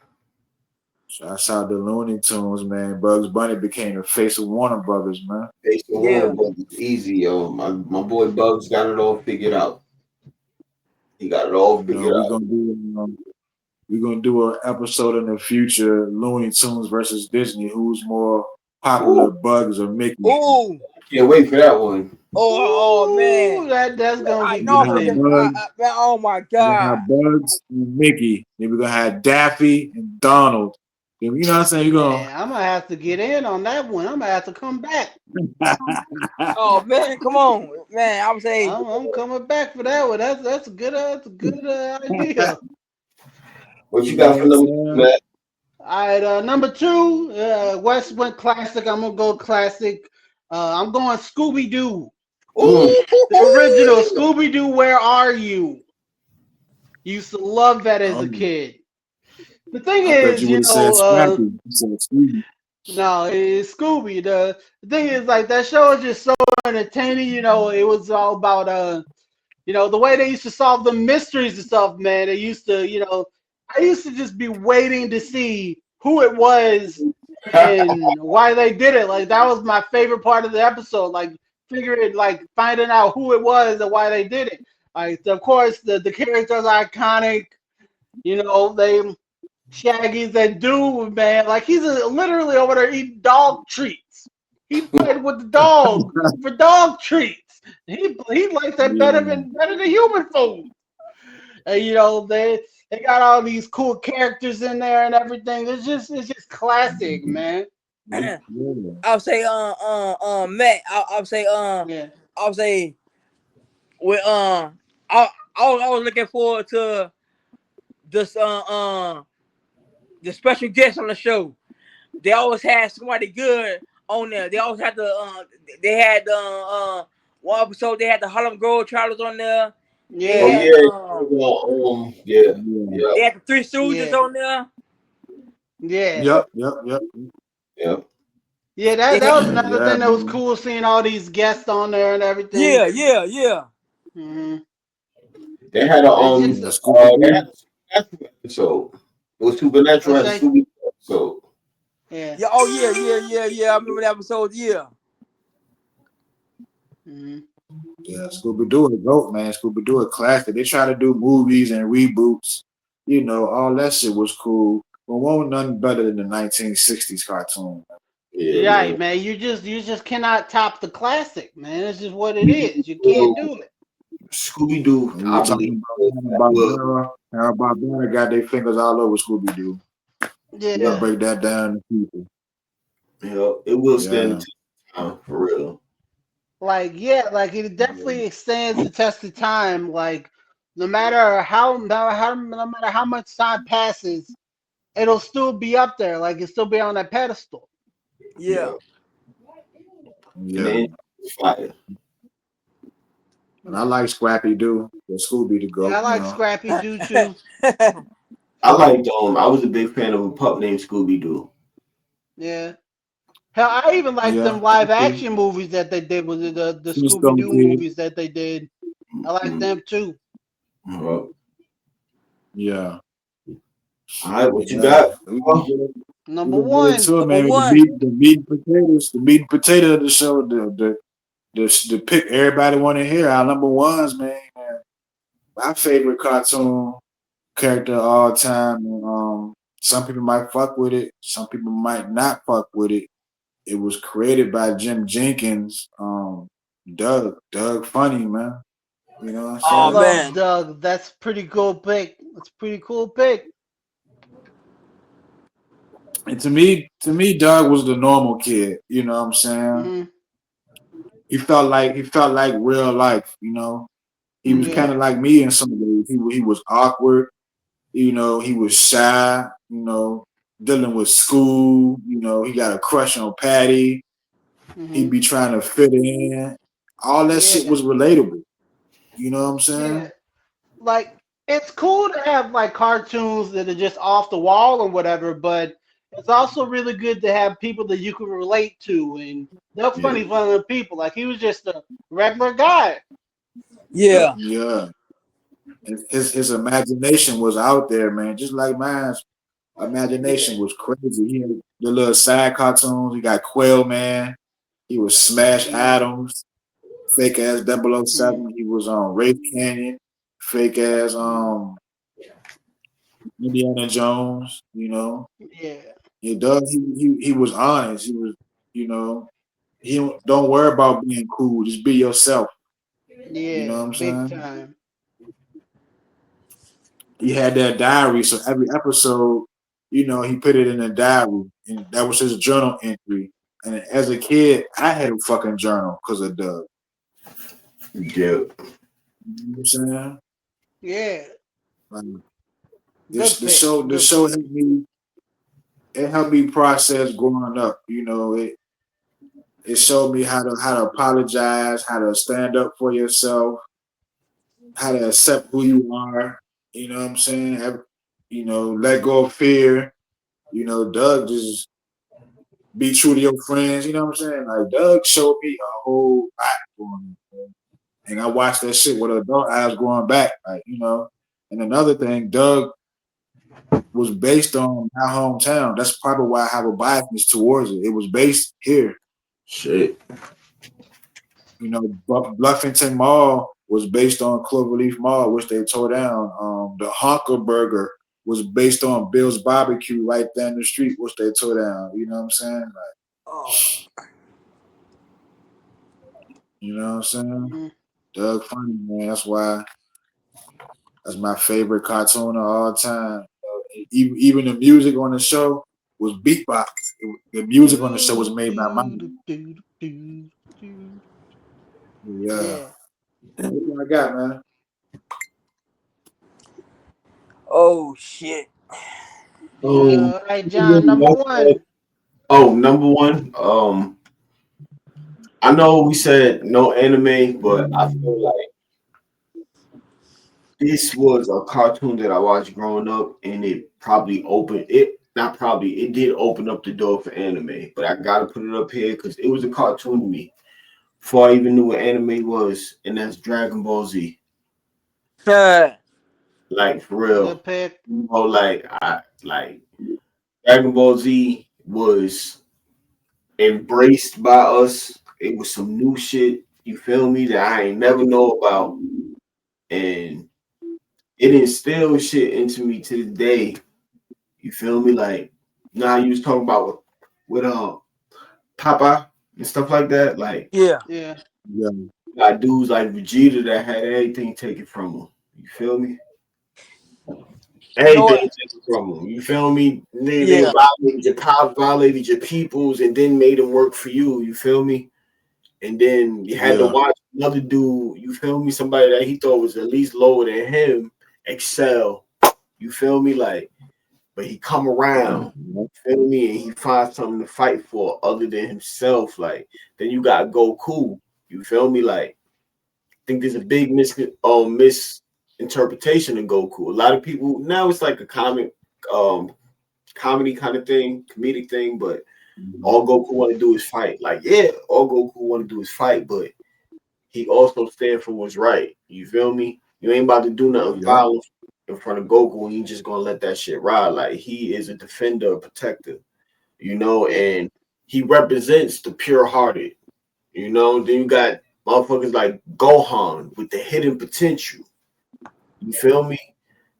Shouts out to Looney Tunes, man. Bugs Bunny became the face of Warner Brothers, man. Based on Warner Yeah. Brothers, easy, yo. My boy Bugs got it all figured out. He got it all You know, figured we out. gonna do we're gonna do an episode in the future, Looney Tunes versus Disney. Who's more popular, Ooh, Bugs or Mickey? Ooh. can't wait for that one. Oh man. Ooh, that's gonna I be know We're I'm gonna have looking. good. Bugs. Man, oh my We're gonna god. have Bugs and Mickey. Then we're gonna have Daffy and Donald. Then, you know what I'm saying? You're Man, I'm gonna have to get in on that one. I'm gonna have to come back. gonna. Oh man, come on, man. I would say, I'm coming back for that one. That's a good idea. What You you know got what for I'm number 2, saying? Matt? All right, number two, West went classic. I'm gonna go classic. I'm going Scooby Doo, Mm. the original ooh, Scooby Doo. Where are you? Used to love that as a Oh, kid. The thing I thought is, you would have said Scrappy. You said Scooby. no, it's Scooby. The thing is, like that show is just so entertaining. It was all about the way they used to solve the mysteries and stuff, man. They used to, I used to just be waiting to see who it was and why they did it. Like that was my favorite part of the episode. Like figuring, like finding out who it was and why they did it. Like of course the characters are iconic. They Shaggy's that dude, man. Like he's literally over there eating dog treats. He played with the dog for dog treats. He likes that Yeah. better than human food. And they got all these cool characters in there and everything. It's just classic, man. Yeah. I'll say, Matt. I'll say, Yeah. I'll say, with, I was looking forward to this, the special guest on the show. They always had somebody good on there. They always had they had, one episode they had the Harlem Globetrotters on there. They Oh Yeah. had, yeah, yeah, Yeah. yeah, they had the Three Stooges Yeah. on there. Yeah. yeah, Yep. yeah. Yeah, They that had, was another Yeah, thing that was man. cool seeing all these guests on there and everything. yeah. hmm They had a It's just Yeah, Scooby they Doo. had a supernatural episode. It was Supernatural let's had a say, Scooby episode. yeah. Yeah, oh yeah. I remember that episode. Yeah, hmm Yeah, Scooby Doo is dope, man. Scooby Doo is classic. They try to do movies and reboots. All that shit was cool. But wasn't nothing better than the 1960s cartoon. Yeah, Right, man. man. You just cannot top the classic, man. It's just what it is. You can't do it. Scooby Doo, And we were I believe. talking about Hanna-Barbera. Hanna-Barbera got their fingers all over Scooby Doo. You gotta Yeah. break that down to people. It will stand the Yeah. test of time for real. Like, yeah, like it definitely stands the test of time. Like, no matter how much time passes, it'll still be up there. Like, it'll still be on that pedestal. yeah. Yeah, and Yeah. then fire. And I like Scrappy Doo, but Scooby the Yeah, I like goat. Scrappy Doo too. I liked I was a big fan of a pup named Scooby Doo. Yeah. Hell, I even like Yeah. them live action movies that they did with the Scooby Flintstone Doo Kid. movies that they did. I like them too. All Yeah. right, what you Yeah. got? Oh, We Number can get one. into it, Number man. one. The meat and potatoes, the meat and potato of the show, the pick everybody want to hear. Our number ones, man. My favorite cartoon character of all time. And, some people might fuck with it. Some people might not fuck with it. It was created by Jim Jenkins. Doug Funny, man. You know what I'm I Oh saying? love man, Doug. That's pretty cool pick. That's a pretty cool pick. And to me, Doug was the normal kid. You know what I'm saying? hmm He felt like real life. He was mm, kind Yeah. of like me in some ways. He was awkward. He was shy. Dealing with school. He got a crush on Patty. hmm He'd be trying to fit in. All that shit Yeah. was relatable. You know what I'm Yeah. saying? Like it's cool to have like cartoons that are just off the wall or whatever, but it's also really good to have people that you can relate to. And Doug yeah, Funny's one of the people. Like he was just a regular guy. yeah, yeah, Yeah. His imagination was out there, man. Just like mine. Yeah. Imagination was crazy. He had the little side cartoons. He got Quail Man. He was Smash hmm Adams. Fake ass Double O hmm Seven. He was on Rafe Canyon. Fake ass hmm Indiana Jones, you know. Yeah, Yeah, Doug, he was honest. He was, you know, he don't worry about being cool. Just be yourself. You know yeah, what I'm big saying? time. He had that diary, so every episode, he put it in a diary, and that was his journal entry. And as a kid, I had a fucking journal because of Doug. Yeah. You know what I'm saying? Yeah, Like, good the pick, show, the good show pick. helped me. It helped me process growing up. It showed me how to apologize, how to stand up for yourself, how to accept who you are. You know what I'm saying? Let go of fear. Doug just be true to your friends. You know what I'm saying? Like Doug showed me a whole lot growing up, and I watched that shit with adult eyes growing back. And another thing, Doug was based on my hometown. That's probably why I have a bias towards it. It was based here. Shit. Bluffington Mall was based on Cloverleaf Mall, which they tore down. The Honker Burger was based on Bill's Barbecue right down the street, which they tore down. You know what I'm saying? Like, Oh, you know what I'm saying? Mm-hmm. Doug Funny, man. That's my favorite cartoon of all time. Even the music on the show was beatbox. The music on the show was made by my yeah. Yeah. That's what I got, man. oh shit. Um, All right, John, number one. number one. I know we said no anime, but I feel like this was a cartoon that I watched growing up, and it probably opened it. Not probably, it did open up the door for anime. But I gotta put it up here because it was a cartoon to me before I even knew what anime was, and that's Dragon Ball Z. Like for real, Good pick. like Dragon Ball Z was embraced by us. It was some new shit. You feel me that I ain't never know about, and it instilled shit into me to the day. You feel me? Like now you was talking about with Papa and stuff like that. Like Yeah. Yeah. Yeah, got dudes like Vegeta that had everything taken from him. You feel me? You know Everything what? taken from them. You feel me? They Yeah. violated your pops, violated your peoples, and then made them work for you. You feel me? And then you had to yeah, watch another dude. You feel me? Somebody that he thought was at least lower than him excel. You feel me? Like, but he come around. You feel me? And he finds something to fight for other than himself. Like, then you got Goku. You feel me? Like, I think there's a big misinterpretation of Goku. A lot of people now it's like a um comedy kind of thing, comedic thing, but all Goku want to do is fight. Like, yeah, all Goku want to do is fight, but he also stand for what's right. You feel me? You ain't about to do nothing yeah, violent in front of Goku, and you just gonna let that shit ride. Like he is a defender, a protector, Yeah. and he represents the pure hearted. Then you got motherfuckers like Gohan with the hidden potential. You feel me?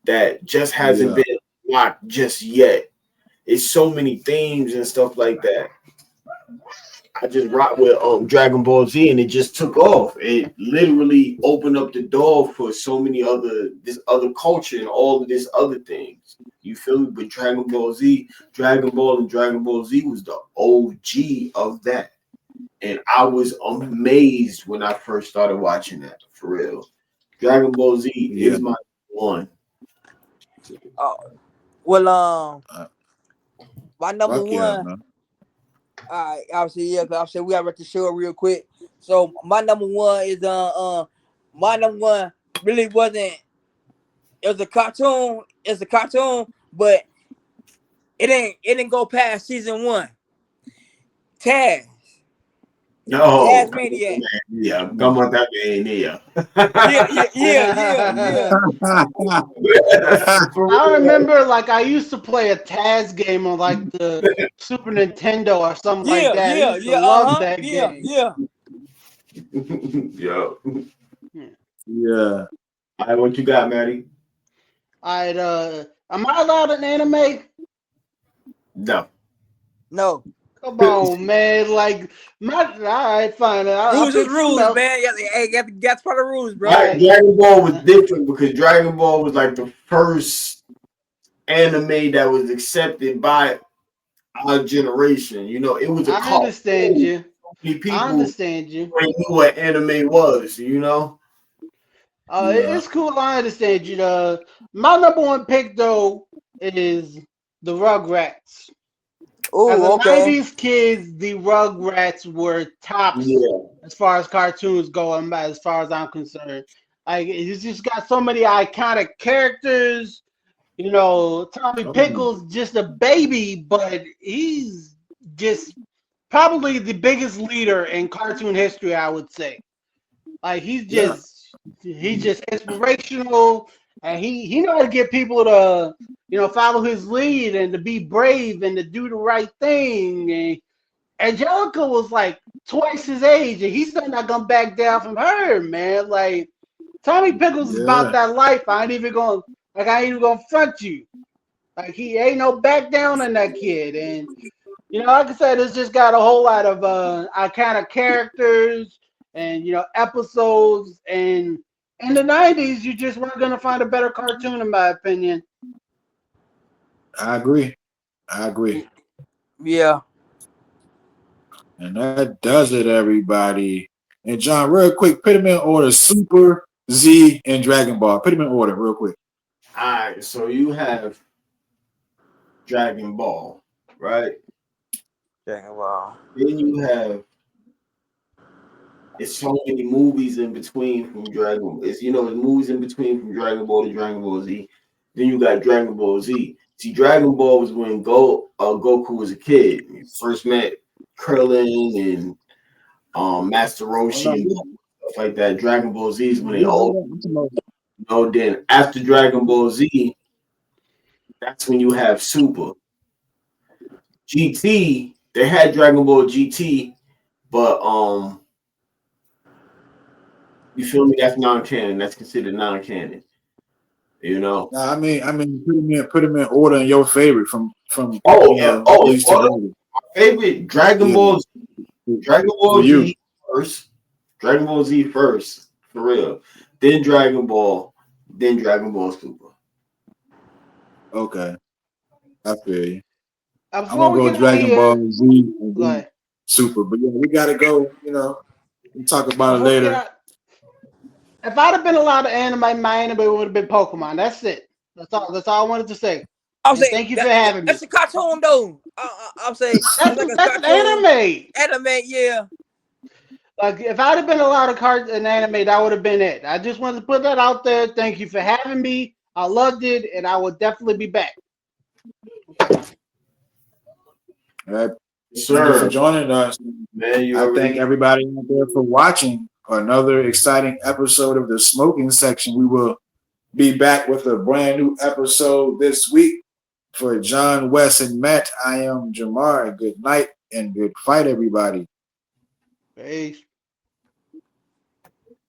That just hasn't yeah, been locked just yet. It's so many themes and stuff like that. I just rocked with Dragon Ball Z and it just took off. It literally opened up the door for so many this other culture and all of this other things. You feel me? But Dragon Ball and Dragon Ball Z was the OG of that. And I was amazed when I first started watching that for real. Dragon Ball Z yeah. is my one. Oh, well, Uh, my number Fuck yeah, one. man. Obviously, yeah. 'Cause obviously, we gotta wrap the show real quick. So my number one is my number one really wasn't. It was a cartoon. It's a cartoon, but it didn't go past season one. Taz, No, come on, Tasmaniac. man. Yeah, come on, that man. Yeah. Yeah, yeah, yeah, yeah, yeah. For I real. remember like I used to play a Taz game on like the Super Nintendo or something like Yeah, that. I yeah, used to yeah. love that Yeah, game. yeah. Yo. Yeah. yeah. All right, what you got, Maddie? All right, Am I allowed an anime? No. No. Come on, man. Like, all right, fine. I'll Rules is pick something rules, else. man. Hey, that's part of the rules, bro. Right. Dragon Ball was different because Dragon Ball was like the first anime that was accepted by our generation. You know, it was a I cult. understand you. Many I people understand you. knew what anime was. You know. Yeah. It's cool. I understand you. My number one pick though is the Rugrats. As a Oh, okay. '90s kid, the Rugrats were tops Yeah. as far as cartoons go. As far as I'm concerned, like it's just got so many iconic characters. You know, Tommy Oh, Pickles just a baby, but he's just probably the biggest leader in cartoon history. I would say. Like yeah. he's just inspirational, and he know how to get people to follow his lead and to be brave and to do the right thing. And Angelica was like twice his age, and he's still not gonna back down from her, man. Like Tommy Pickles is about Yeah. that life. I ain't even gonna front you. Like he ain't no back down in that kid, and like I said, it's just got a whole lot of iconic characters and episodes. And in the '90s, you just weren't gonna find a better cartoon, in my opinion. I agree. I agree. Yeah. And that does it, everybody. And John, real quick, put them in order: Super, Z, and Dragon Ball. Put them in order, real quick. All right. So you have Dragon Ball, right? Dragon Ball. Then you have it's so many movies in between from Dragon. It's there's movies in between from Dragon Ball to Dragon Ball Z. Then you got Dragon Ball Z. See, Dragon Ball was when Goku was a kid. He first met Krillin and Master Oh, no, Roshi and stuff like that. Dragon Ball Z is when they all no. then after Dragon Ball Z, that's when you have Super. GT, they had Dragon Ball GT, but you feel me? That's non-canon. That's considered non-canon. You know. Nah, put them in order in your favorite from Oh yeah. Oh, least to greatest. favorite Dragon Yeah, Ball. Dragon for Ball you. Z first. Dragon Ball Z first, for real. Then Dragon Ball. Then Dragon Ball Super. Okay, I feel you. I'm Before gonna we go get out of Dragon Ball here, Z and then like Super, but yeah, we gotta go. We'll talk about it before we get later. out, if I'd have been allowed to anime, my anime would have been Pokemon. That's it. That's all. That's all I wanted to say. I'm And saying thank you for having that's me. a cartoon though. I'm saying it's like a That's an cartoon anime. anime. Yeah. Like if I'd have been allowed an anime, that would have been it. I just wanted to put that out there. Thank you for having me. I loved it, and I will definitely be back. All right, thank you for Sure. joining us. Man, you I thank already everybody out there for watching another exciting episode of the Smoking Section. We will be back with a brand new episode this week. For John, Wes, and Matt, I am Jamar. Good night and good fight, everybody. Peace.